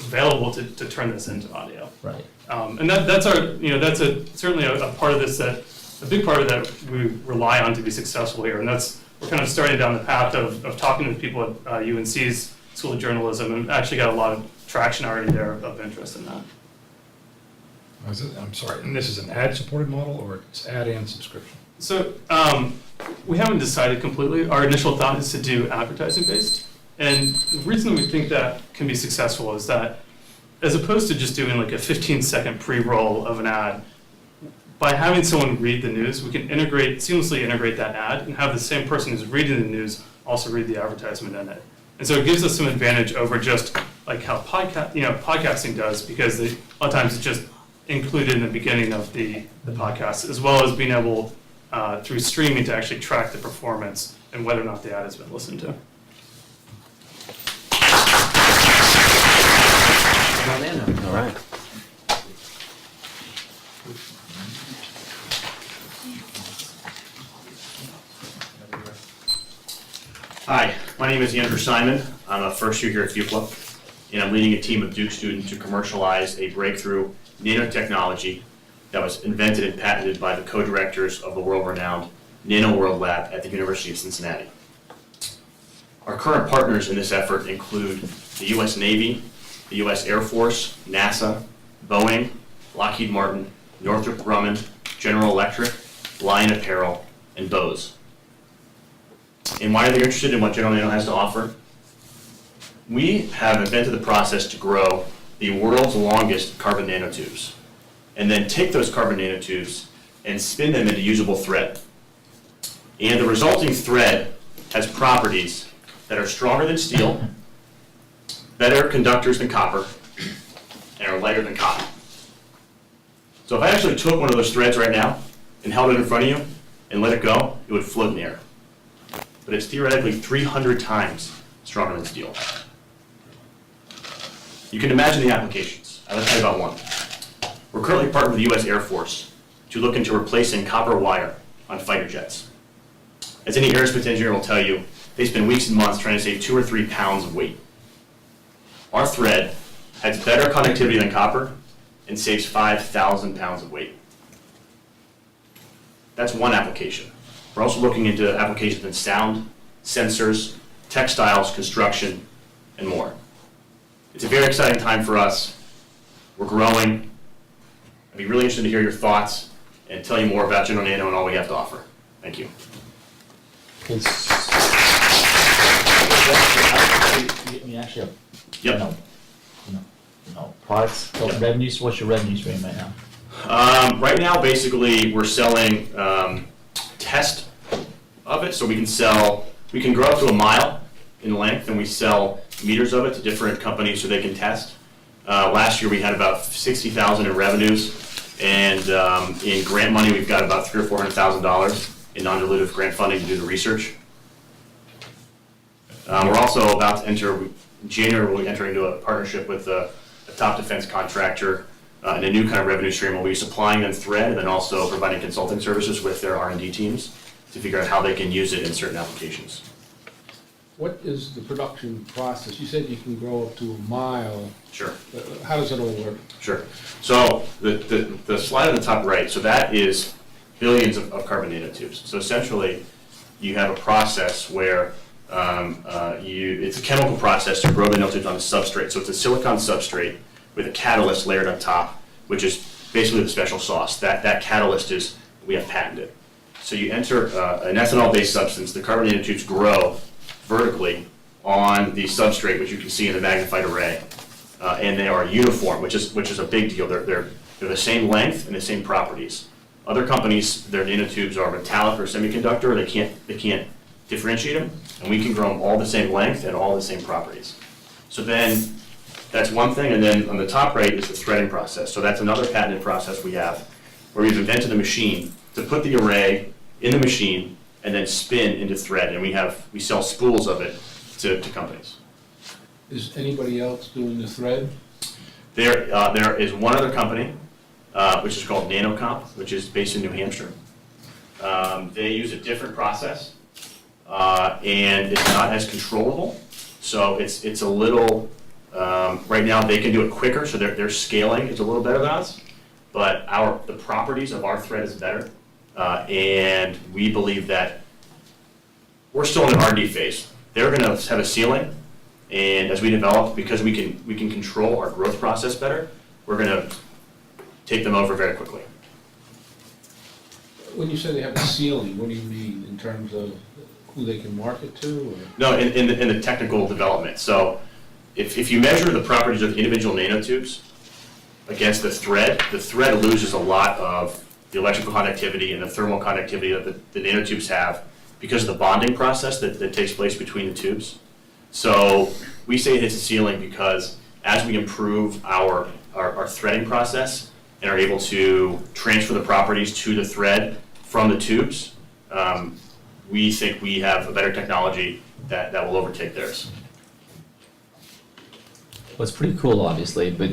available to turn this into audio. Right. And that's our, that's certainly a part of this, that a big part of that we rely on to be successful here. And we're kind of starting down the path of talking with people at UNC's School of Journalism, and actually got a lot of traction already there of interest in that. I'm sorry, and this is an ad-supported model, or it's ad and subscription? So we haven't decided completely. Our initial thought is to do advertising-based. And the reason we think that can be successful is that as opposed to just doing like a 15-second pre-roll of an ad, by having someone read the news, we can seamlessly integrate that ad and have the same person who's reading the news also read the advertisement in it. And so it gives us some advantage over just like how podcasting does, because a lot of times it's just included in the beginning of the podcast, as well as being able through streaming to actually track the performance and whether or not the ad has been listened to. All right. Hi, my name is Andrew Simon. I'm a first year here at Fuqua, and I'm leading a team of Duke students to commercialize a breakthrough nanotechnology that was invented and patented by the co-directors of the world-renowned Nano World Lab at the University of Cincinnati. Our current partners in this effort include the U.S. Navy, the U.S. Air Force, NASA, Boeing, Lockheed Martin, Northrop Grumman, General Electric, Lion Apparel, and Bose. And why are they interested in what General Nano has to offer? We have invented the process to grow the world's longest carbon nanotubes, and then take those carbon nanotubes and spin them into usable thread. And the resulting thread has properties that are stronger than steel, better conductors than copper, and are lighter than cotton. So if I actually took one of those threads right now and held it in front of you and let it go, it would float in the air. But it's theoretically 300 times stronger than steel. You can imagine the applications. I'll tell you about one. We're currently partnered with the U.S. Air Force to look into replacing copper wire on fighter jets. As any aerospace engineer will tell you, they spend weeks and months trying to save 2 or 3 pounds of weight. Our thread has better conductivity than copper and saves 5,000 pounds of weight. That's one application. We're also looking into applications in sound, sensors, textiles, construction, and more. It's a very exciting time for us. We're growing. I'd be really interested to hear your thoughts and tell you more about General Nano and all we have to offer. Thank you. Okay, we actually have, Yep. products, revenues. What's your revenue stream right now? Right now, basically, we're selling test of it, so we can grow up to 1 mile in length, and we sell meters of it to different companies so they can test. Last year, we had about $60,000 in revenues, and in grant money, we've got about $300,000 or $400,000 in non-dilutive grant funding to do the research. We're also about to enter, in January, we'll be entering into a partnership with a top defense contractor in a new kind of revenue stream. We'll be supplying them thread and then also providing consulting services with their R&D teams to figure out how they can use it in certain applications. What is the production process? You said you can grow up to 1 mile. Sure. How does it all work? Sure. So the slide on the top right, so that is billions of carbon nanotubes. So essentially, you have a process where it's a chemical process to grow the nanotubes on a substrate. So it's a silicon substrate with a catalyst layered on top, which is basically the special sauce. That catalyst is, we have patented. So you enter an ethanol-based substance, the carbon nanotubes grow vertically on the substrate, which you can see in the magnified array. And they are uniform, which is a big deal. They're the same length and the same properties. Other companies, their nanotubes are metallic or semiconductor. They can't differentiate them, and we can grow them all the same length and all the same properties. So then, that's one thing, and then on the top right is the threading process. So that's another patented process we have, where we've invented a machine to put the array in the machine and then spin into thread, and we sell spools of it to companies. Is anybody else doing the thread? There is one other company, which is called NanoComp, which is based in New Hampshire. They use a different process, and it's not as controllable. So it's a little, right now they can do it quicker, so their scaling is a little better than us, but the properties of our thread is better. And we believe that we're still in an R&D phase. They're going to have a ceiling, and as we develop, because we can control our growth process better, we're going to take them over very quickly. When you say they have a ceiling, what do you mean in terms of who they can market to? Or? No, in the technical development. So if you measure the properties of the individual nanotubes against the thread loses a lot of the electrical conductivity and the thermal conductivity that the nanotubes have because of the bonding process that takes place between the tubes. So we say it hits a ceiling because as we improve our threading process and are able to transfer the properties to the thread from the tubes, we think we have a better technology that will overtake theirs. Well, it's pretty cool, obviously, but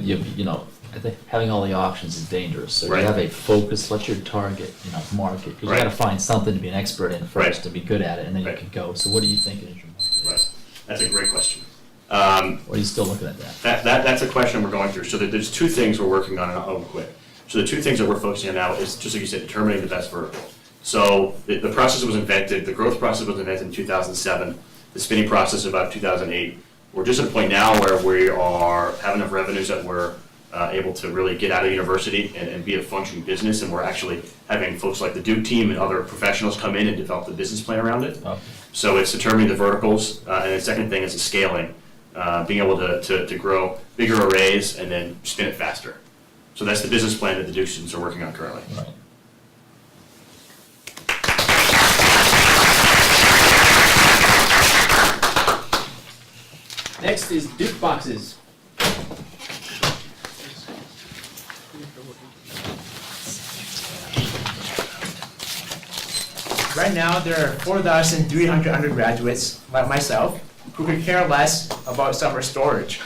I think having all the options is dangerous. So Right. you have a focus. What's your target, market? Because Right. you got to find something to be an expert in first, Right. to be good at it, and then Right. you can go. So what are you thinking is your market? Right. That's a great question. Or are you still looking at that? That's a question we're going through. So there's 2 things we're working on, and I'll quit. So the 2 things that we're focusing on now is, just like you said, determining the best vertical. So the process was invented, the growth process was invented in 2007, the spinning process about 2008. We're just at a point now where we have enough revenues that we're able to really get out of university and be a functioning business. And we're actually having folks like the Duke team and other professionals come in and develop the business plan around it. Oh. So it's determining the verticals, and the second thing is the scaling, being able to grow bigger arrays and then spin it faster. So that's the business plan that the Duke students are working on currently. Right. Next is Duke boxes. Right now, there are 4,300 undergraduates, like myself, who could care less about summer storage.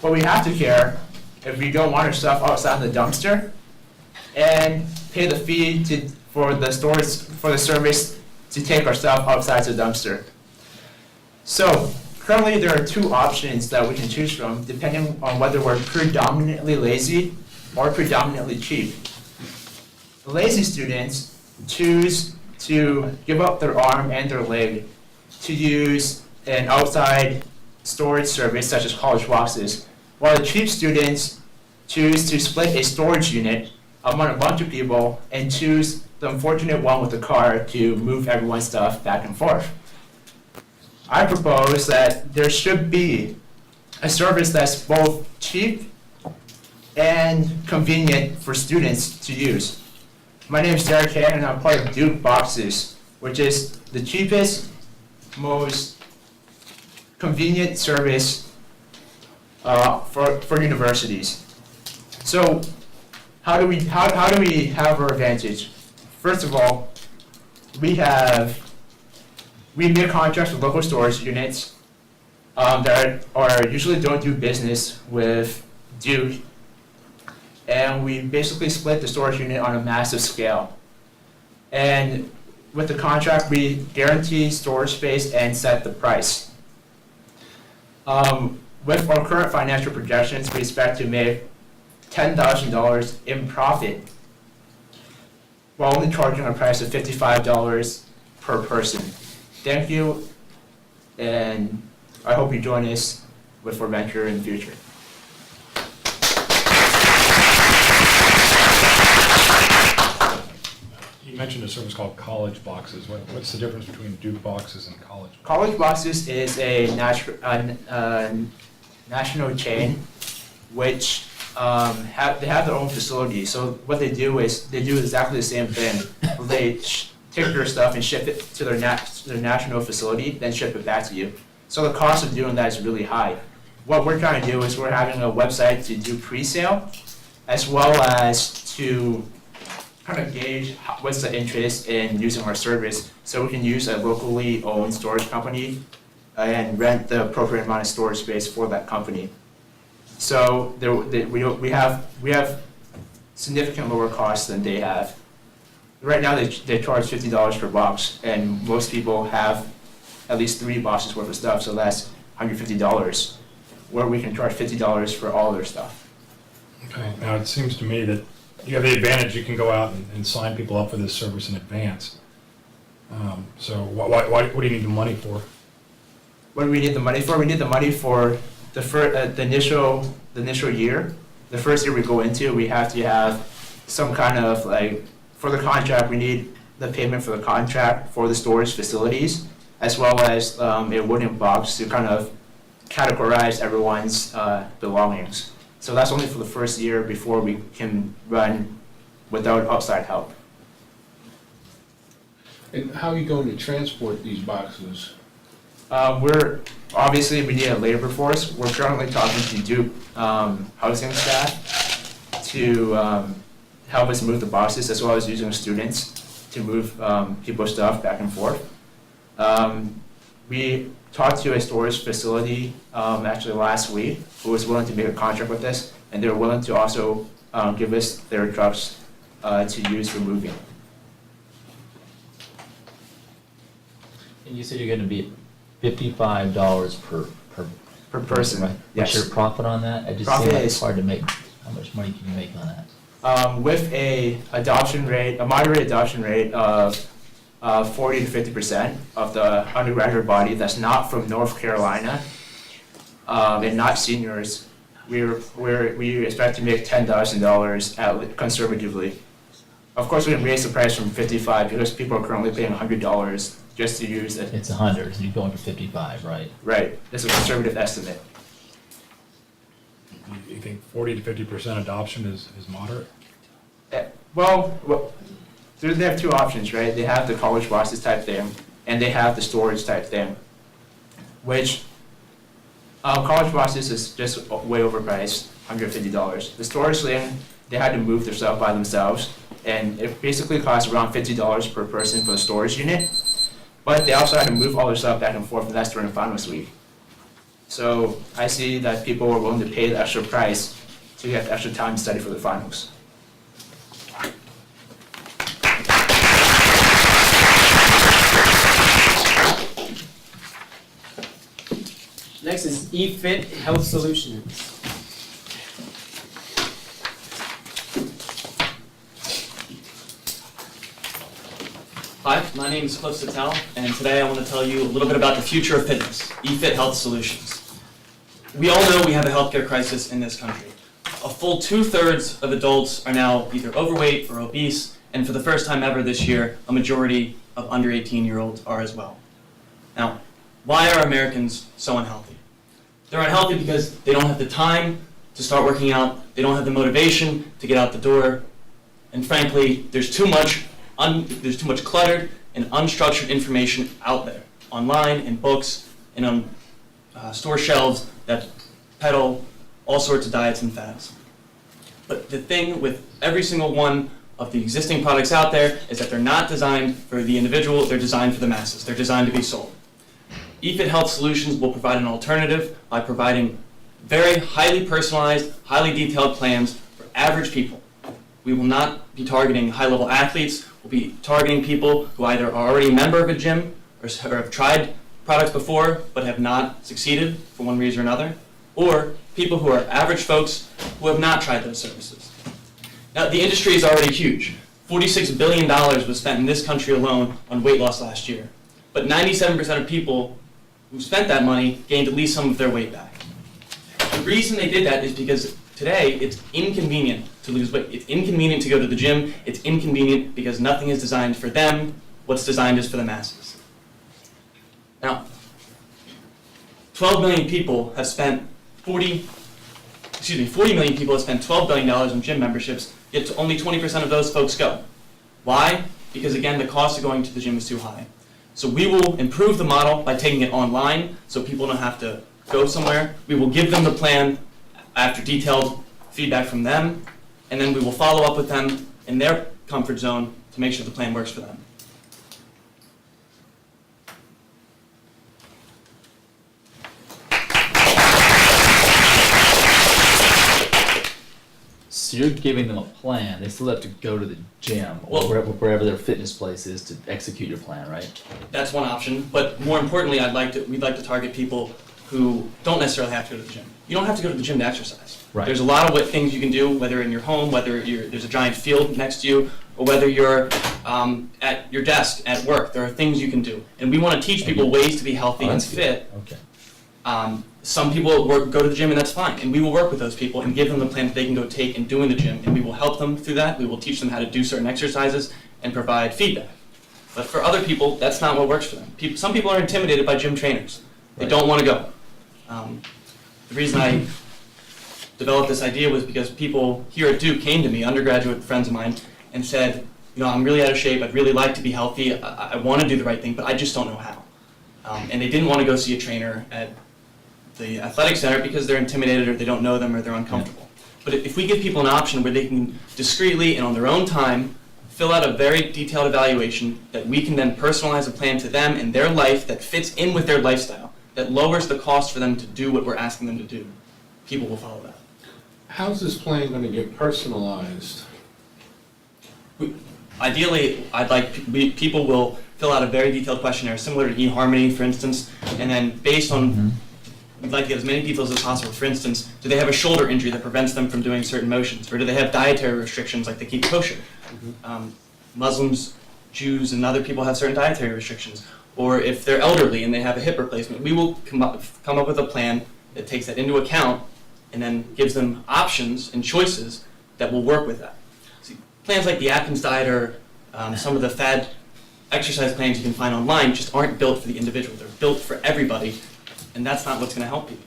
But we have to care if we don't want our stuff outside in the dumpster and pay the fee for the service to take our stuff outside the dumpster. So currently, there are two options that we can choose from depending on whether we're predominantly lazy or predominantly cheap. The lazy students choose to give up their arm and their leg to use an outside storage service such as college boxes, while the cheap students choose to split a storage unit among a bunch of people and choose the unfortunate one with the car to move everyone's stuff back and forth. I propose that there should be a service that's both cheap and convenient for students to use. My name is Derek Hand, and I'm part of Duke Boxes, which is the cheapest, most convenient service for universities. So, how do we have our advantage? First of all, we make contracts with local storage units that usually don't do business with Duke, and we basically split the storage unit on a massive scale. And with the contract, we guarantee storage space and set the price. With our current financial projections, we expect to make $10,000 in profit while only charging a price of $55 per person. Thank you, and I hope you join us with our venture in the future. You mentioned a service called College Boxes. What's the difference between Duke Boxes and College Boxes? College Boxes is a national chain which they have their own facility. So what they do is they do exactly the same thing. They take your stuff and ship it to their national facility, then ship it back to you. So the cost of doing that is really high. What we're trying to do is we're having a website to do pre-sale, as well as to kind of gauge what's the interest in using our service, so we can use a locally owned storage company and rent the appropriate amount of storage space for that company. So we have significant lower costs than they have. Right now they charge $50 per box, and most people have at least 3 boxes worth of stuff, so that's $150, where we can charge $50 for all their stuff. Okay, now it seems to me that you have the advantage, you can go out and sign people up for this service in advance. So what do you need the money for? What do we need the money for? We need the money for the initial year. The first year we go into, we have to have some kind of for the contract, we need the payment for the contract for the storage facilities, as well as a wooden box to kind of categorize everyone's belongings. So that's only for the first year before we can run without outside help. And how are you going to transport these boxes? We need a labor force. We're currently talking to Duke housing staff to help us move the boxes, as well as using students to move people's stuff back and forth. We talked to a storage facility actually last week who was willing to make a contract with us, and they're willing to also give us their trucks to use for moving. And you said you're gonna be $55 per person, right? yes. What's your profit on that? I just Profit see like is- it's hard to make. How much money can you make on that? With a moderate adoption rate of 40 to 50% of the undergraduate body that's not from North Carolina, and not seniors, we expect to make $10,000 conservatively. Of course, we can raise the price from 55 because people are currently paying $100 just to use it. It's 100, so you're going for 55, right? Right, that's a conservative estimate. You think 40 to 50% adoption is moderate? Well, they have two options, right? They have the college boxes type thing, and they have the storage type thing, which college boxes is just way overpriced, $150. The storage thing, they had to move their stuff by themselves, and it basically costs around $50 per person for the storage unit. But they also had to move all their stuff back and forth, and that's during the finals week. So I see that people are willing to pay the extra price to get extra time to study for the finals. Next is eFit Health Solutions. Hi, my name is Cliff Sattel, and today I want to tell you a little bit about the future of fitness, eFit Health Solutions. We all know we have a healthcare crisis in this country. A full 2/3 of adults are now either overweight or obese, and for the first time ever this year, a majority of under 18-year-olds are as well. Now, why are Americans so unhealthy? They're unhealthy because they don't have the time to start working out, they don't have the motivation to get out the door, and frankly, there's too much cluttered and unstructured information out there, online, in books, and on store shelves that peddle all sorts of diets and fads. But the thing with every single one of the existing products out there is that they're not designed for the individual, they're designed for the masses. They're designed to be sold. eFit Health Solutions will provide an alternative by providing very highly personalized, highly detailed plans for average people. We will not be targeting high-level athletes. We'll be targeting people who either are already a member of a gym or have tried products before but have not succeeded for one reason or another, or people who are average folks who have not tried those services. Now, the industry is already huge. $46 billion was spent in this country alone on weight loss last year, but 97% of people who spent that money gained at least some of their weight back. The reason they did that is because today it's inconvenient to lose weight. It's inconvenient to go to the gym. It's inconvenient because nothing is designed for them. What's designed is for the masses. Now, 40 million people have spent $12 billion on gym memberships, yet only 20% of those folks go. Why? Because again, the cost of going to the gym is too high. So we will improve the model by taking it online so people don't have to go somewhere. We will give them the plan after detailed feedback from them, and then we will follow up with them in their comfort zone to make sure the plan works for them. So you're giving them a plan, they still have to go to the gym or Well- wherever their fitness place is to execute your plan, right? That's one option, but more importantly, we'd like to target people who don't necessarily have to go to the gym. You don't have to go to the gym to exercise. Right. There's a lot of things you can do, whether in your home, whether there's a giant field next to you, or whether you're at your desk at work. There are things you can do, and we want to teach people ways to be healthy and that's good. fit. Okay. Some people go to the gym, and that's fine, and we will work with those people and give them the plan that they can go take and do in the gym, and we will help them through that. We will teach them how to do certain exercises and provide feedback. But for other people, that's not what works for them. Some people are intimidated by gym trainers. They don't want to go. The reason I developed this idea was because people here at Duke came to me, undergraduate friends of mine, and said, I'm really out of shape, I'd really like to be healthy, I want to do the right thing, but I just don't know how. And they didn't want to go see a trainer at the athletic center because they're intimidated or they don't know them or they're uncomfortable. But if we give people an option where they can discreetly and on their own time fill out a very detailed evaluation that we can then personalize a plan to them and their life that fits in with their lifestyle, that lowers the cost for them to do what we're asking them to do, people will follow that. How's this plan going to get personalized? Ideally, people will fill out a very detailed questionnaire, similar to eHarmony, for instance, and then based on, we'd like to get as many details as possible. For instance, do they have a shoulder injury that prevents them from doing certain motions, or do they have dietary restrictions like they keep kosher? Muslims, Jews, and other people have certain dietary restrictions, or if they're elderly and they have a hip replacement, we will come up with a plan that takes that into account and then gives them options and choices that will work with that. See, plans like the Atkins diet or some of the fad exercise plans you can find online just aren't built for the individual. They're built for everybody, and that's not what's going to help people.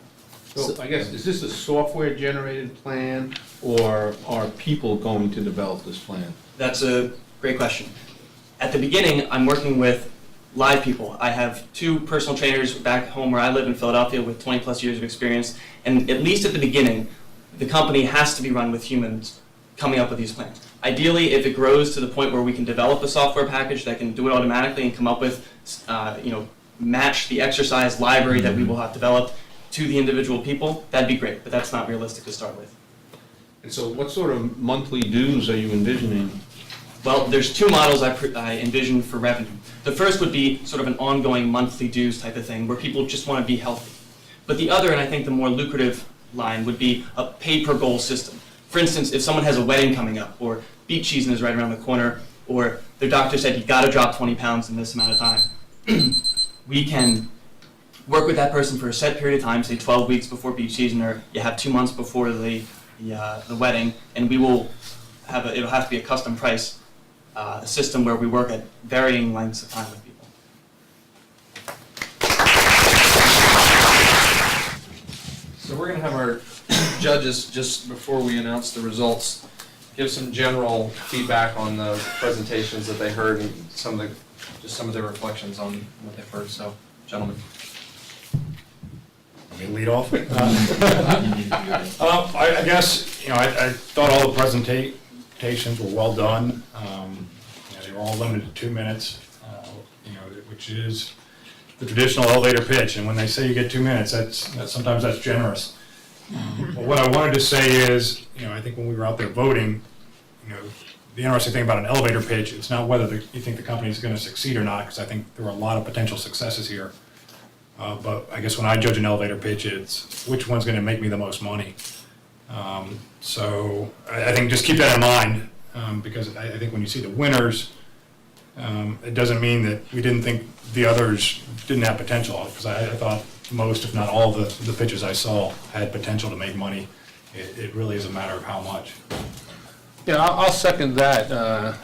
So I guess, is this a software-generated plan, or are people going to develop this plan? That's a great question. At the beginning, I'm working with live people. I have 2 personal trainers back home where I live in Philadelphia with 20 plus years of experience, and at least at the beginning, the company has to be run with humans coming up with these plans. Ideally, if it grows to the point where we can develop a software package that can do it automatically and come up with, match the exercise library that we will have developed to the individual people, that'd be great, but that's not realistic to start with. And so what sort of monthly dues are you envisioning? Well, there's 2 models I envision for revenue. The first would be sort of an ongoing monthly dues type of thing where people just want to be healthy. But the other, and I think the more lucrative line, would be a pay-per-goal system. For instance, if someone has a wedding coming up, or beach season is right around the corner, or their doctor said you got to drop 20 pounds in this amount of time, we can work with that person for a set period of time, say 12 weeks before beach season, or you have 2 months before the wedding, and we will it'll have to be a custom price, a system where we work at varying lengths of time with people. So we're going to have our judges, just before we announce the results, give some general feedback on the presentations that they heard and some of their reflections on what they've heard. So, gentlemen. Let me lead off. I guess, I thought all the presentations were well done. They were all limited to 2 minutes, which is the traditional elevator pitch. And when they say you get 2 minutes, sometimes that's generous. But what I wanted to say is, I think when we were out there voting, the interesting thing about an elevator pitch, it's not whether you think the company is going to succeed or not, because I think there are a lot of potential successes here. But I guess when I judge an elevator pitch, it's which one's going to make me the most money. So I think just keep that in mind, because I think when you see the winners, it doesn't mean that we didn't think the others didn't have potential, because I thought most, if not all, the pitches I saw had potential to make money. It really is a matter of how much. Yeah, I'll second that.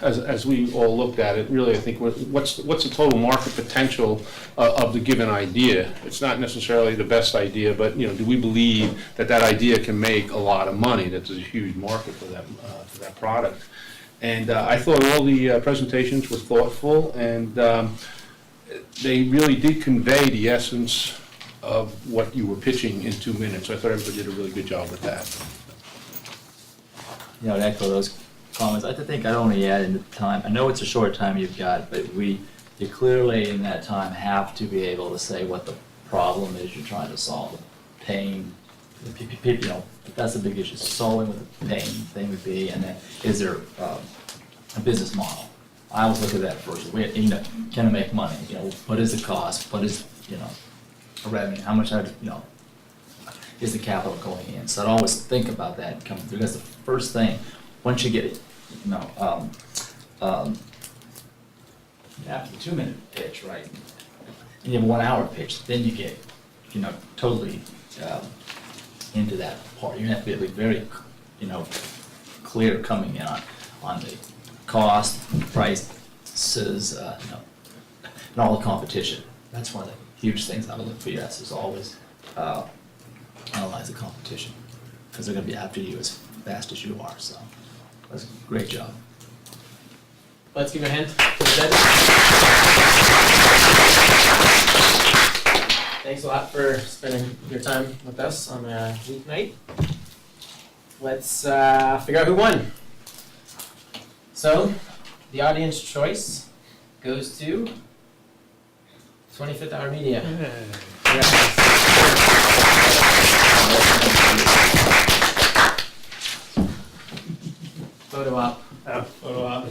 As we all looked at it, really, I think what's the total market potential of the given idea? It's not necessarily the best idea, but do we believe that idea can make a lot of money? That there's a huge market for that product. And I thought all the presentations were thoughtful, and they really did convey the essence of what you were pitching in 2 minutes. I thought everybody did a really good job with that. To echo those comments, I think I'd only add in the time. I know it's a short time you've got, but you clearly in that time have to be able to say what the problem is you're trying to solve. Pain, that's the big issue. Solving what the pain thing would be, and then is there a business model? I always look at that first. Can it make money? What is the cost? What is a revenue? How much is the capital going in? So I'd always think about that coming through. That's the first thing. Once you get it, after the 2 minute pitch, right? And you have a 1 hour pitch, then you get, totally into that part. You have to be very, clear coming in on the cost, prices, and all the competition. That's one of the huge things I would look for. Yes, is always analyze the competition, because they're going to be after you as fast as you are. So that's a great job. Let's give a hand to the judges. Thanks a lot for spending your time with us on a weeknight. Let's figure out who won. So, the audience choice goes to 25th Hour Media. Photo op. Photo op. I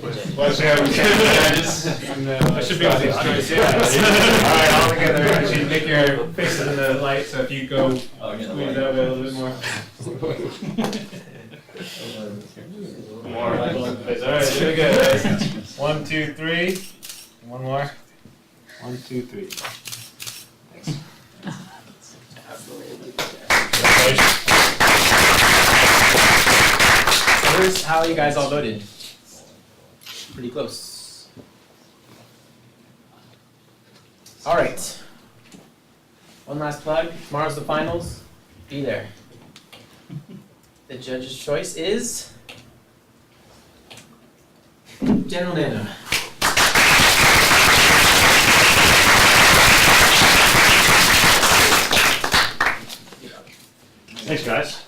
should be able to choice. All right, all together. Actually, make your faces in the light, so if you go move that way a little bit more. More. All right, here we go, guys. 1, 2, 3. One more. 1, 2, 3. Thanks. here's how you guys all voted. Pretty close. All right. One last plug. Tomorrow's the finals. Be there. The judge's choice is General Nano. Thanks, guys.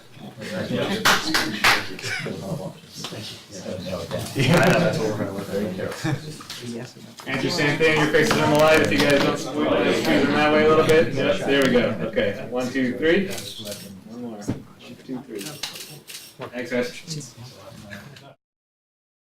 Andrew, same thing, your faces on the light, if you guys don't squeeze them that way a little bit. Yep, there we go, okay, 1, 2, 3. One more, 2, 3. Thanks, guys.